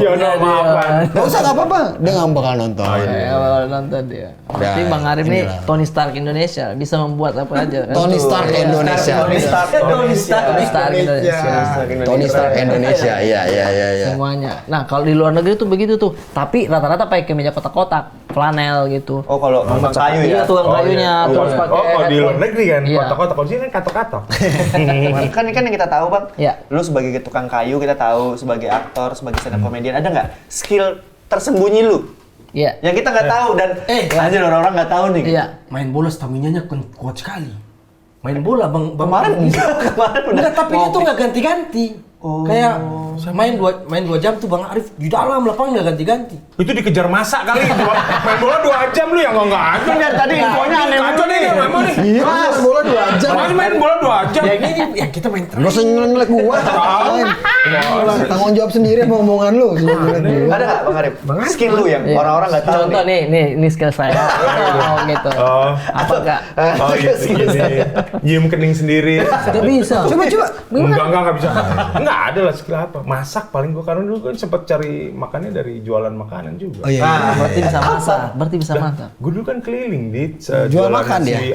Speaker 1: Yono maafan.
Speaker 2: Gak usah nggak apa-apa. Dia nggak bakal nonton.
Speaker 4: Ya, nonton dia. Berarti
Speaker 2: Udah,
Speaker 4: Bang Arif nih
Speaker 2: inilah.
Speaker 4: Tony Stark Indonesia, bisa membuat apa aja. kan?
Speaker 2: Tony Stark Indonesia.
Speaker 3: Tony Stark.
Speaker 4: Tony Stark Indonesia.
Speaker 2: Tony Stark Indonesia. Iya.
Speaker 4: Semuanya. Nah, kalau di luar negeri tuh begitu tuh. Tapi rata-rata pakai kemeja kotak-kotak, flanel gitu.
Speaker 3: Oh kalau tukang kayu
Speaker 4: Iya,
Speaker 3: ya.
Speaker 4: tukang kayunya terus pakai
Speaker 1: Oh, kalau di luar
Speaker 4: headphone.
Speaker 1: negeri kan
Speaker 4: Iya.
Speaker 1: kotak-kotak. Kalau di sini kan katok-katok.
Speaker 3: kan yang kita tahu Bang.
Speaker 4: Iya.
Speaker 3: Lu sebagai tukang kayu kita tahu, sebagai aktor, sebagai stand up comedian ada nggak skill tersembunyi lu
Speaker 4: Iya.
Speaker 3: yang kita nggak tahu dan anjir orang-orang nggak tahu nih.
Speaker 4: Iya.
Speaker 6: Main bola stamina-nya kuat sekali. Main bola Bang
Speaker 3: Kemarin udah.
Speaker 6: Enggak, tapi itu nggak ganti-ganti. Kayak main 2 jam tuh Bang Arif di dalam lapangan nggak ganti-ganti.
Speaker 1: Itu dikejar masa kali. Main bola 2 jam lu ya enggak ada.
Speaker 3: Kan dari tadi infonya aneh
Speaker 1: Kacau nih, memang nih.
Speaker 2: Iya, main bola 2 jam.
Speaker 1: Mas main bola 2 jam.
Speaker 6: Ya gini, ya kita main
Speaker 2: Gak usah nyelek gua. Tanggung jawab sendiri sama omongan lu.
Speaker 3: Ada nggak Bang Arif? Skill lu yang orang-orang nggak tahu
Speaker 4: Contoh
Speaker 3: nih.
Speaker 4: nih skill saya. Oh, gitu.
Speaker 1: Oh.
Speaker 4: Apa enggak?
Speaker 1: Oh gini. Nyium kening sendiri.
Speaker 4: Enggak bisa.
Speaker 2: Coba.
Speaker 1: Enggak bisa. Enggak ada lah skill apa. Masak paling gua karena dulu kan sempat cari makannya dari jualan makanan juga.
Speaker 2: Oh iya.
Speaker 4: Berarti bisa masak. Berarti bisa masak.
Speaker 1: Gue dulu kan keliling di
Speaker 2: Jual makan
Speaker 1: nasi,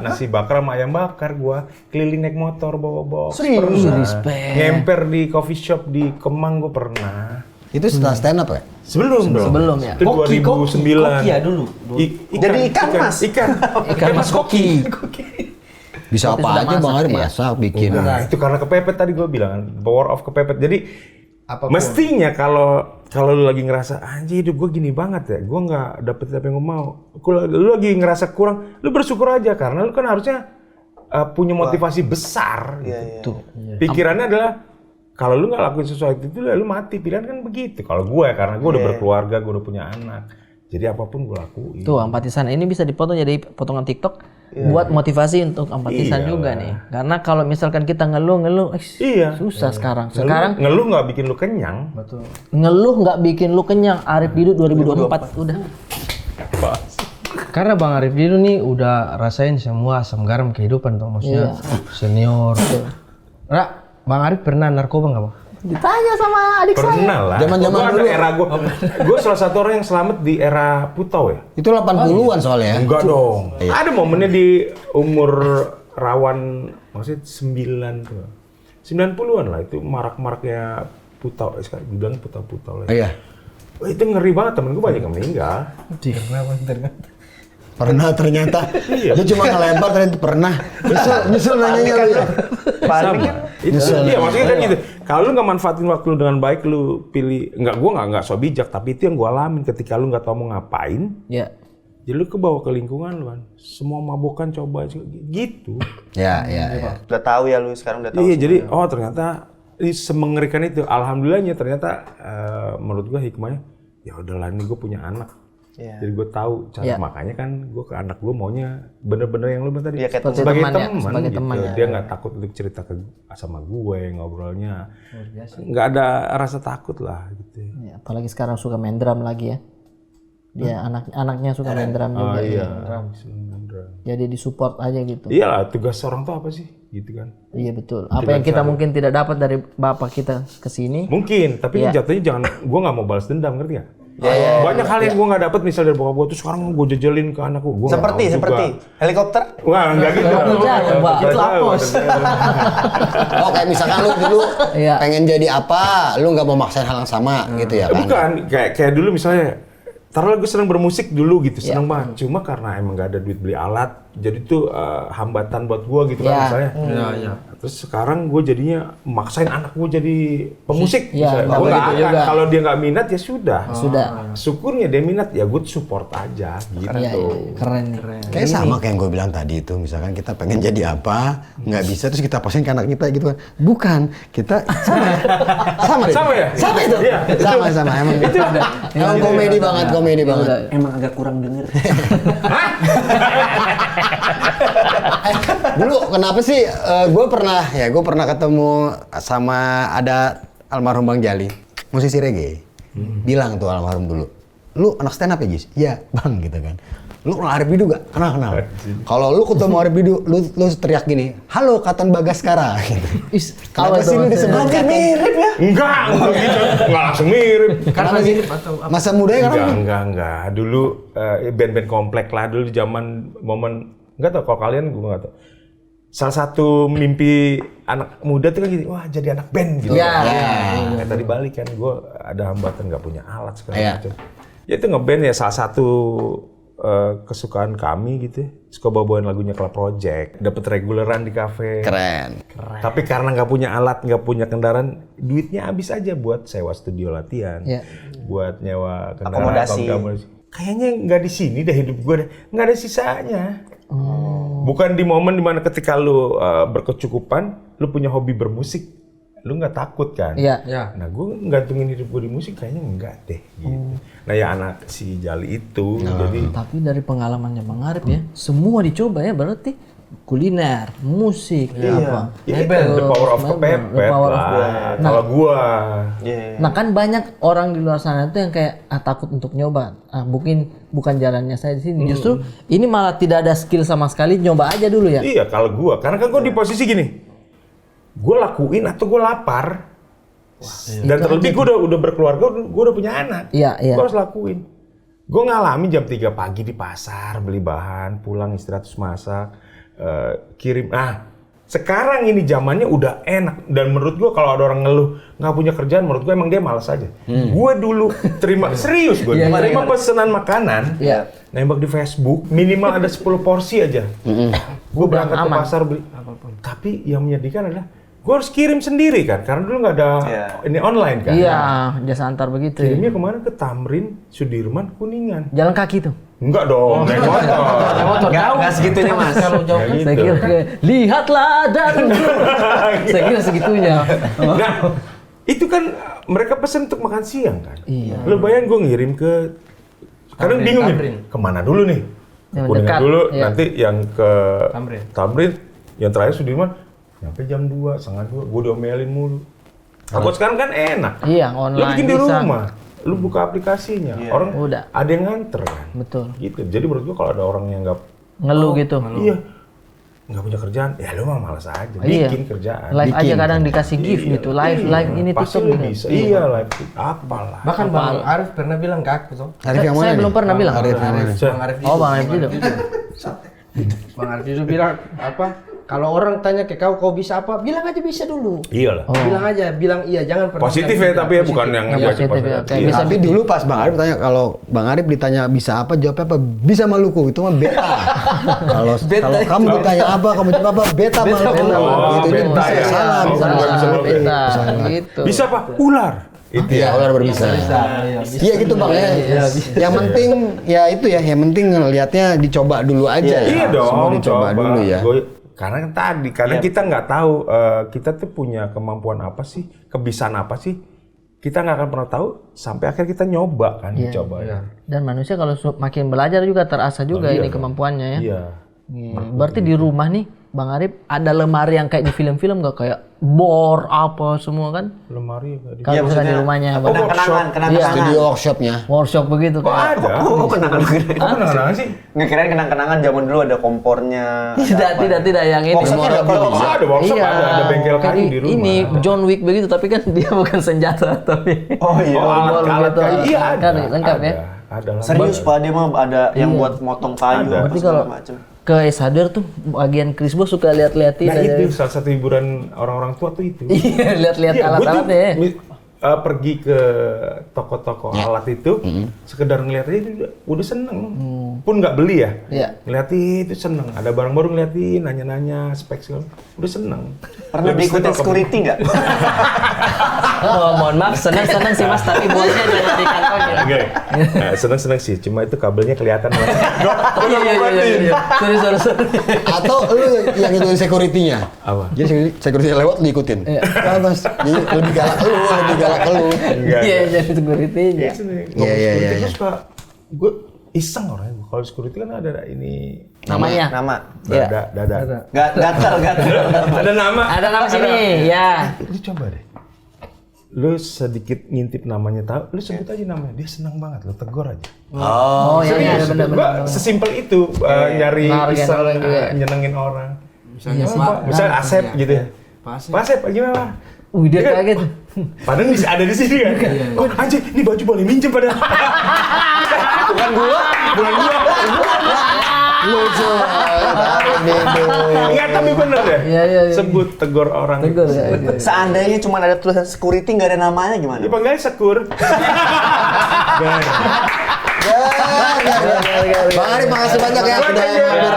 Speaker 1: nasi bakar sama ayam bakar gua keliling naik motor bawa-bawa.
Speaker 3: Serius?
Speaker 4: Respect.
Speaker 1: Ngemper di coffee shop di Kemang gua pernah.
Speaker 2: Itu setelah stand up ya?
Speaker 4: Sebelum ya.
Speaker 1: Itu 2009.
Speaker 6: Koki ya dulu.
Speaker 3: Jadi ikan mas.
Speaker 1: Ikan mas koki.
Speaker 2: Bisa
Speaker 4: Berarti
Speaker 2: apa
Speaker 4: sudah
Speaker 2: aja
Speaker 4: masak,
Speaker 2: Bang Arif
Speaker 4: iya.
Speaker 2: masak bikin.
Speaker 1: Nah, itu karena kepepet tadi gua bilang, power of kepepet. Jadi mestinya kalau lu lagi ngerasa anjir hidup gue gini banget ya, gue nggak dapet apa yang gue mau. Lu lagi ngerasa kurang, lu bersyukur aja karena lu kan harusnya punya motivasi besar. Gitu. Pikirannya adalah kalau lu nggak lakuin sesuatu itu, lu mati. Pilihan kan begitu. Kalau gue karena gue udah berkeluarga, gue udah punya anak, jadi apapun gue lakuin.
Speaker 4: Tuh, Ampati sana ini bisa dipotong jadi potongan TikTok. buat motivasi untuk empatisan
Speaker 1: Iyalah.
Speaker 4: juga nih. Karena kalau misalkan kita ngeluh,
Speaker 1: Iya.
Speaker 4: susah sekarang. Sekarang
Speaker 1: ngeluh nggak bikin lu kenyang.
Speaker 6: Betul.
Speaker 4: ngeluh nggak bikin lu kenyang. Arif Didu 2024 udah.
Speaker 6: Karena Bang Arif Didu nih udah rasain semua asam garam kehidupan tuh, maksudnya senior. Bang Arif pernah narkoba nggak Bang?
Speaker 4: Ditanya sama adik saya.
Speaker 1: Pernah lah.
Speaker 2: Zaman-zaman
Speaker 1: Gua ada
Speaker 2: dulu.
Speaker 1: era gue salah satu orang yang selamat di era Putau ya.
Speaker 2: Itu 80-an soalnya ya.
Speaker 1: Enggak dong. Ada momennya di umur rawan, maksudnya 9 tuh. 90-an lah itu marak-maraknya Putau. Sekarang dibilang Putau-Putau lah.
Speaker 2: Iya.
Speaker 1: Wah, itu ngeri banget, temen gue banyak yang meninggal.
Speaker 2: Pernah ternyata. Dia cuma ngelempar ternyata pernah. Nyesel nanyanya lu ya.
Speaker 3: Paling kan
Speaker 1: Itu, iya maksudnya kan gitu. Kalau lu nggak manfaatin waktu lu dengan baik, lu pilih gue nggak so bijak, tapi itu yang gue alamin ketika lu nggak tahu mau ngapain.
Speaker 4: Ya.
Speaker 1: Jadi lu kebawa ke lingkungan lu kan. Semua mabokan coba gitu.
Speaker 2: Ya.
Speaker 3: udah tahu ya lu sekarang udah tahu.
Speaker 1: Iya, jadi ternyata semengerikan itu. Alhamdulillahnya ternyata menurut gua hikmahnya ya udahlah ini gue punya anak.
Speaker 3: Iya.
Speaker 1: Jadi gue tahu cara makanya kan gue ke anak gue maunya bener-bener yang lu bilang tadi
Speaker 3: Iya, kayak
Speaker 1: sebagai
Speaker 4: teman ya,
Speaker 1: teman
Speaker 4: sebagai
Speaker 1: gitu.
Speaker 4: teman ya.
Speaker 1: Dia nggak takut untuk cerita sama gue, ngobrolnya nggak ada rasa takut lah gitu.
Speaker 4: Ya, apalagi sekarang suka main drum lagi ya. Dia anaknya suka main drum juga.
Speaker 1: Iya.
Speaker 4: Jadi disupport aja gitu.
Speaker 1: Iyalah, tugas seorang tuh apa sih gitu kan?
Speaker 4: Iya betul. Apa yang kita mungkin tidak dapat dari bapak kita ke sini.
Speaker 1: Mungkin, tapi
Speaker 4: Iya.
Speaker 1: jatuhnya jangan. Gue nggak mau balas dendam, ngerti gak? Banyak hal yang gue nggak dapet misal dari bokap gue tuh sekarang gue jejelin ke anakku. Gua nggak mau
Speaker 3: Seperti
Speaker 1: juga.
Speaker 3: helikopter.
Speaker 1: Wah, enggak gitu.
Speaker 4: Jangan, Pak. Itu apos.
Speaker 2: Oh kayak misalkan lu dulu
Speaker 4: Iya.
Speaker 2: pengen jadi apa, lu nggak mau maksain hal yang sama gitu ya kan?
Speaker 1: Bukan, kayak dulu misalnya, taruhlah gue seneng bermusik dulu gitu, seneng banget. Cuma karena emang gak ada duit beli alat, jadi tuh hambatan buat gue gitu kan
Speaker 4: Iya.
Speaker 1: misalnya.
Speaker 6: Iya.
Speaker 1: Terus sekarang gue jadinya maksain anak gue jadi pemusik.
Speaker 4: Iya,
Speaker 1: misalnya.
Speaker 4: nggak
Speaker 1: Gua nggak
Speaker 4: begitu
Speaker 1: akan.
Speaker 4: juga.
Speaker 1: Kalau dia nggak minat ya sudah.
Speaker 4: Sudah.
Speaker 1: Syukurnya dia minat, ya gue support aja gitu.
Speaker 4: Iya, keren nih.
Speaker 2: Kayak sama kayak yang gue bilang tadi itu, misalkan kita pengen jadi apa, nggak bisa terus kita posting ke anak kita gitu kan? Bukan, kita sama deh.
Speaker 1: Sama ya?
Speaker 2: Sama itu.
Speaker 1: Iya.
Speaker 2: Sama emang. Emang komedi banget, komedi banget.
Speaker 7: Emang agak kurang denger.
Speaker 2: Dulu kenapa sih gue pernah ketemu sama ada almarhum Bang Jali, musisi reggae. Bilang tuh almarhum dulu, lu anak stand up ya Jis? Iya Bang gitu kan. Lu kenal Arif Didu gak? Kenal. Kalau lu ketemu Arif Didu, lu teriak gini, halo Katon Bagaskara gitu. Kenapa sih lu disebut Katon?
Speaker 3: Mirip ya.
Speaker 1: Enggak gitu. Enggak langsung mirip.
Speaker 2: Kenapa sih? Masa mudanya kenapa?
Speaker 1: Enggak. Dulu band-band komplek lah dulu di zaman momen, enggak tau kalau kalian gue enggak tau. Salah satu mimpi anak muda tuh kan gini, wah jadi anak band gitu.
Speaker 4: Iya.
Speaker 1: Nah, tadi balik kan, gue ada hambatan nggak punya alat segala
Speaker 2: Iya.
Speaker 1: macam. Ya itu ngeband ya salah satu kesukaan kami gitu. Suka bawain lagunya Club Project, dapat reguleran di kafe.
Speaker 2: Keren.
Speaker 1: Tapi karena nggak punya alat, nggak punya kendaraan, duitnya habis aja buat sewa studio latihan,
Speaker 4: Iya.
Speaker 1: buat nyewa kendaraan.
Speaker 3: Akomodasi.
Speaker 1: Kayaknya nggak di sini deh hidup gue, nggak ada sisanya. Bukan di momen dimana ketika lu berkecukupan, lu punya hobi bermusik, lu nggak takut kan?
Speaker 4: Iya.
Speaker 1: Nah gue gantungin hidup gue di musik kayaknya enggak deh gitu. Nah ya anak si Jali itu, jadi
Speaker 4: Tapi dari pengalamannya Bang Arif ya, semua dicoba ya berarti kuliner, musik, apa.
Speaker 1: ya itu the power of kepepet
Speaker 4: The power of-
Speaker 1: lah. Kalau gua,
Speaker 4: Nah kan banyak orang di luar sana tuh yang kayak takut untuk nyoba. Bukan jalannya saya di sini. Justru ini malah tidak ada skill sama sekali, nyoba aja dulu ya.
Speaker 1: iya kalau gua, karena kan gua di posisi gini, gua lakuin atau gua lapar. Dan terlebih gua udah berkeluarga, gua udah punya anak.
Speaker 4: Iya.
Speaker 1: Gua harus lakuin. Gua ngalamin jam 3 pagi di pasar, beli bahan, pulang istirahat terus masak, kirim. Nah, sekarang ini zamannya udah enak. Dan menurut gua kalau ada orang ngeluh nggak punya kerjaan, menurut gua emang dia malas aja. Gua dulu serius gua terima pesanan makanan, nembak di Facebook, minimal ada 10 porsi aja. Gua berangkat ke pasar beli. Tapi yang menyedihkan adalah gua harus kirim sendiri kan, karena dulu nggak ada ini online kan.
Speaker 4: Iya, jasa antar begitu. Ya.
Speaker 1: Kirimnya kemana? Ke Tamrin, Sudirman, Kuningan.
Speaker 4: Jalan kaki tuh.
Speaker 1: Enggak dong, naik motor.
Speaker 3: Nggak segitunya mas.
Speaker 4: Kalau jauh
Speaker 1: Ya
Speaker 4: saya
Speaker 1: gitu.
Speaker 4: kira lihatlah dan saya kira segitunya.
Speaker 1: Nah, itu kan mereka pesen untuk makan siang kan.
Speaker 4: Iya.
Speaker 1: Lu bayangin gue ngirim ke, kadang bingung nih, kemana dulu nih?
Speaker 4: Yang
Speaker 1: Kuningan
Speaker 4: dekat,
Speaker 1: dulu,
Speaker 4: iya.
Speaker 1: nanti yang ke
Speaker 6: Tamrin.
Speaker 1: Tamrin, yang terakhir Sudirman, sampai jam 2, setengah 2, gue diomelin mulu. Aku sekarang kan enak.
Speaker 4: Iya,
Speaker 1: Lu
Speaker 4: online
Speaker 1: bikin di
Speaker 4: bisa.
Speaker 1: rumah, lu buka aplikasinya, orang
Speaker 4: Udah.
Speaker 1: ada yang nganter kan.
Speaker 4: Betul.
Speaker 1: Gitu. Jadi menurut gua kalau ada orang yang nggak,
Speaker 4: Ngeluh gitu.
Speaker 1: iya, nggak punya kerjaan, ya lu mah malas aja,
Speaker 4: Iya.
Speaker 1: bikin kerjaan.
Speaker 4: Live aja
Speaker 2: Bikin.
Speaker 4: kadang dikasih gift
Speaker 1: Iya,
Speaker 4: gitu. Live
Speaker 1: iya.
Speaker 4: ini
Speaker 1: Pasti
Speaker 4: TikTok
Speaker 1: lu
Speaker 4: gitu.
Speaker 1: bisa. Iya, live apalah.
Speaker 6: Bahkan Bang Arif pernah bilang ke aku tuh.
Speaker 2: Arif yang mana
Speaker 4: Saya
Speaker 2: nih?
Speaker 4: belum pernah bilang.
Speaker 2: Arif yang mana?
Speaker 6: Bang Arif
Speaker 4: Oh, Bang Arif itu.
Speaker 6: Bang Arif itu bilang apa? Kalau orang tanya ke kau bisa apa? Bilang aja bisa dulu.
Speaker 1: Iyalah.
Speaker 6: Bilang aja, bilang iya, jangan pernah.
Speaker 1: Positif
Speaker 6: bilang
Speaker 1: ya, tapi ya
Speaker 6: tidak.
Speaker 1: bukan yang
Speaker 4: Iya,
Speaker 1: ngebaca
Speaker 4: positif ya. Kayak
Speaker 1: Iya.
Speaker 4: bisa
Speaker 2: Tapi dulu pas Bang Arif tanya, kalau Bang Arif ditanya bisa apa, jawabnya apa? Bisa Maluku, itu mah beta. Kalau kamu ditanya apa, kamu jawab apa? Beta Maluku.
Speaker 1: Oh,
Speaker 2: Gitu, ini
Speaker 1: beta
Speaker 2: bisa
Speaker 1: ya.
Speaker 2: salah,
Speaker 1: Oh,
Speaker 2: bisa
Speaker 1: bukan
Speaker 2: salah.
Speaker 1: bisa
Speaker 4: Beda,
Speaker 2: Salah.
Speaker 4: gitu.
Speaker 1: Bisa apa? Ular. Itu
Speaker 2: Iya, ular berbisa. Iya gitu Bang ya. Yang penting ya itu ya, yang penting ngelihatnya dicoba dulu aja ya.
Speaker 1: Iya dong,
Speaker 2: Semua dicoba dulu ya.
Speaker 1: Karena kan tadi, kadang kita nggak tahu kita tuh punya kemampuan apa sih, kebisaan apa sih, kita nggak akan pernah tahu sampai akhir kita nyoba kan, dicoba ya.
Speaker 4: Dan manusia kalau makin belajar juga terasa juga
Speaker 1: iya
Speaker 4: ini
Speaker 1: dong.
Speaker 4: kemampuannya ya.
Speaker 1: Iya.
Speaker 4: Berarti di rumah nih Bang Arif ada lemari yang kayak di film-film nggak kayak bor apa semua kan?
Speaker 1: Lemari nggak di.
Speaker 4: Kalau misalnya di rumahnya Bang.
Speaker 3: Kenang-kenangan.
Speaker 2: Studio workshopnya.
Speaker 4: Workshop begitu
Speaker 1: Kok
Speaker 4: kayak.
Speaker 1: ada?
Speaker 3: Oh, kenangan.
Speaker 1: Kok kenangan sih?
Speaker 3: Nggak kirain kenang-kenangan zaman dulu ada kompornya.
Speaker 4: Tidak yang ini.
Speaker 3: Workshop ada kalau
Speaker 1: Oh, ada workshop, ada bengkel
Speaker 4: kayak
Speaker 1: kayu di rumah.
Speaker 4: Ini John Wick begitu tapi kan dia bukan senjata tapi.
Speaker 3: Oh iya.
Speaker 1: Oh, alat
Speaker 4: gitu.
Speaker 1: kayu. Iya ada.
Speaker 4: Kan lengkap ya.
Speaker 1: Ada lah.
Speaker 3: Serius Pak, dia mah ada yang buat motong kayu
Speaker 1: Ada.
Speaker 3: apa
Speaker 4: Berarti
Speaker 3: segala
Speaker 4: kalau
Speaker 3: macam.
Speaker 4: ke Esader tuh bagian Krisbo suka lihat-liatin
Speaker 1: Nah
Speaker 4: aja.
Speaker 1: itu salah satu hiburan orang-orang tua tuh itu.
Speaker 4: Iya, lihat-lihat
Speaker 1: Iya, gua tuh
Speaker 4: alat-alatnya ya.
Speaker 1: pergi ke toko-toko alat itu, sekedar ngeliat aja udah seneng. Pun nggak beli ya,
Speaker 4: Iya.
Speaker 1: ngeliatin itu seneng. Ada barang baru ngeliatin, nanya-nanya spek segala, udah seneng.
Speaker 3: Pernah
Speaker 1: Habis itu
Speaker 3: diikutin
Speaker 1: kalau-
Speaker 3: security nggak?
Speaker 4: Oh, mohon maaf, senang-senang sih Mas, tapi bosnya jangan dikantongin.
Speaker 1: Oke. Nah, seneng-seneng sih, cuma itu kabelnya kelihatan. Mas.
Speaker 4: Iya. Sorry.
Speaker 2: Atau lu yang ikutin security-nya.
Speaker 1: Apa?
Speaker 2: Jadi security lewat lu ikutin. Nah, Mas, jadi lebih galak ke lu.
Speaker 1: Enggak.
Speaker 4: Iya, jadi security-nya.
Speaker 2: Iya.
Speaker 1: Gue suka, gue iseng orangnya. Kalau security kan ada ini
Speaker 4: Namanya.
Speaker 3: Nama.
Speaker 4: Iya.
Speaker 1: dada.
Speaker 3: Gatal.
Speaker 1: Ada nama.
Speaker 4: Ada nama sini, ya.
Speaker 1: Lu coba deh. Lu sedikit ngintip namanya tahu, lu sebut aja namanya. Dia senang banget, lu tegur aja.
Speaker 4: Oh, iya,
Speaker 1: Serius,
Speaker 4: benar.
Speaker 1: gua sesimpel itu nyari
Speaker 4: Nargen
Speaker 1: iseng,
Speaker 4: orang juga.
Speaker 1: nyenengin orang.
Speaker 6: Misalnya
Speaker 1: Misalnya Asep gitu ya. Pak Asep, gimana?
Speaker 4: Wih, dia kaget.
Speaker 1: Padahal ada di sini kan. Oh, anjir, ini baju boleh minjem padahal.
Speaker 3: Bukan gua.
Speaker 2: Lucu.
Speaker 1: Enggak, tapi bener ya.
Speaker 4: Iya.
Speaker 1: Sebut tegur orang.
Speaker 4: Tegur ya.
Speaker 3: Seandainya cuma ada tulisan security nggak ada namanya gimana?
Speaker 1: Ya panggilnya Sekur.
Speaker 2: Bang Arif, makasih banyak ya udah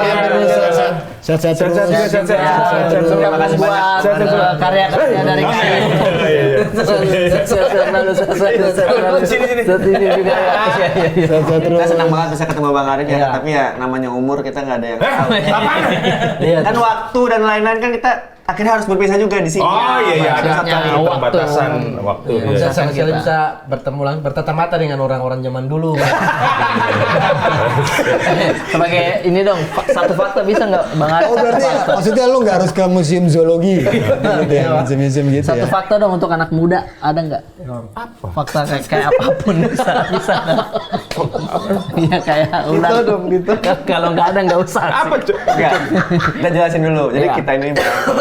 Speaker 2: mampir. Sehat-sehat terus.
Speaker 1: Sehat-sehat.
Speaker 3: Terima kasih banyak.
Speaker 4: Buat karya-karya dari kami.
Speaker 1: Sini.
Speaker 4: Sini juga.
Speaker 2: Sehat-sehat terus.
Speaker 3: Kita senang banget bisa ketemu Bang Arif ya, tapi ya namanya umur kita nggak ada yang tahu.
Speaker 4: Iya.
Speaker 3: Kan waktu dan lain-lain kan kita akhirnya harus berpisah juga di sini.
Speaker 1: Oh iya, ada
Speaker 4: Maksudnya
Speaker 1: satu
Speaker 4: waktu.
Speaker 1: keterbatasan waktu.
Speaker 4: Iya.
Speaker 1: Iya.
Speaker 6: Sekali bisa bertemu langsung bertatap mata dengan orang-orang zaman dulu.
Speaker 4: Sebagai ini dong, satu fakta bisa nggak Bang Arif?
Speaker 2: Oh berarti ya, maksudnya lu nggak harus ke museum zoologi gitu ya, museum gitu
Speaker 4: Satu
Speaker 2: ya.
Speaker 4: fakta dong untuk anak muda, ada nggak?
Speaker 1: Apa?
Speaker 4: Fakta kayak apapun bisa nggak? Iya kayak ular.
Speaker 6: gitu.
Speaker 4: Kalau nggak ada nggak usah.
Speaker 1: Apa, Cuk?
Speaker 3: Enggak. Kita jelasin dulu. Jadi
Speaker 4: Iya.
Speaker 3: kita ini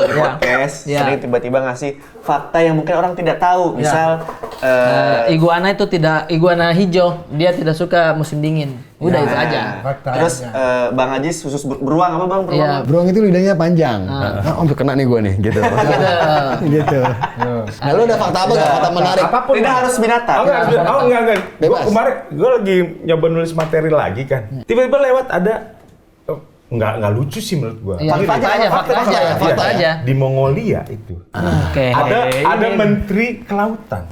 Speaker 3: podcast
Speaker 4: Iya.
Speaker 3: sering tiba-tiba ngasih fakta yang mungkin orang tidak tahu. Misal
Speaker 4: Iguana itu tidak iguana hijau, dia tidak suka musim dingin. Udah itu aja.
Speaker 6: Fakta.
Speaker 3: Terus Bang Ajis khusus beruang apa Bang? Beruang
Speaker 4: Iya.
Speaker 3: apa?
Speaker 2: Beruang itu lidahnya panjang. Nah, om kena nih gua nih, gitu. Gitu. Nah, lu ada fakta apa nggak? Fakta menarik.
Speaker 6: Apapun.
Speaker 3: Tidak harus binatang.
Speaker 1: Enggak. Gue
Speaker 2: Bebas.
Speaker 1: kemarin gue lagi nyoba nulis materi lagi kan. Tiba-tiba lewat ada nggak lucu sih menurut gue.
Speaker 4: Iya, fakta aja.
Speaker 1: Di Mongolia itu
Speaker 4: Oke.
Speaker 1: ada menteri kelautan.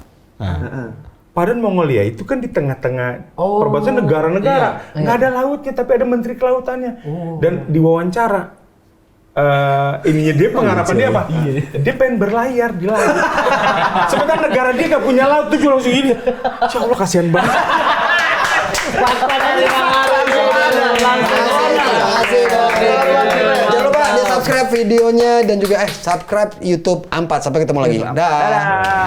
Speaker 1: Padahal Mongolia itu kan di tengah-tengah perbatasan negara-negara, nggak ada lautnya tapi ada menteri kelautannya. Dan diwawancara ininya dia pengharapan dia apa? Dia pengen berlayar di laut. Sementara negara dia nggak punya laut tuh langsung gini. Insya Allah kasihan banget.
Speaker 4: Fakta dari Bang Arif.
Speaker 2: subscribe videonya dan juga subscribe YouTube Ampat. Sampai ketemu lagi. Dah.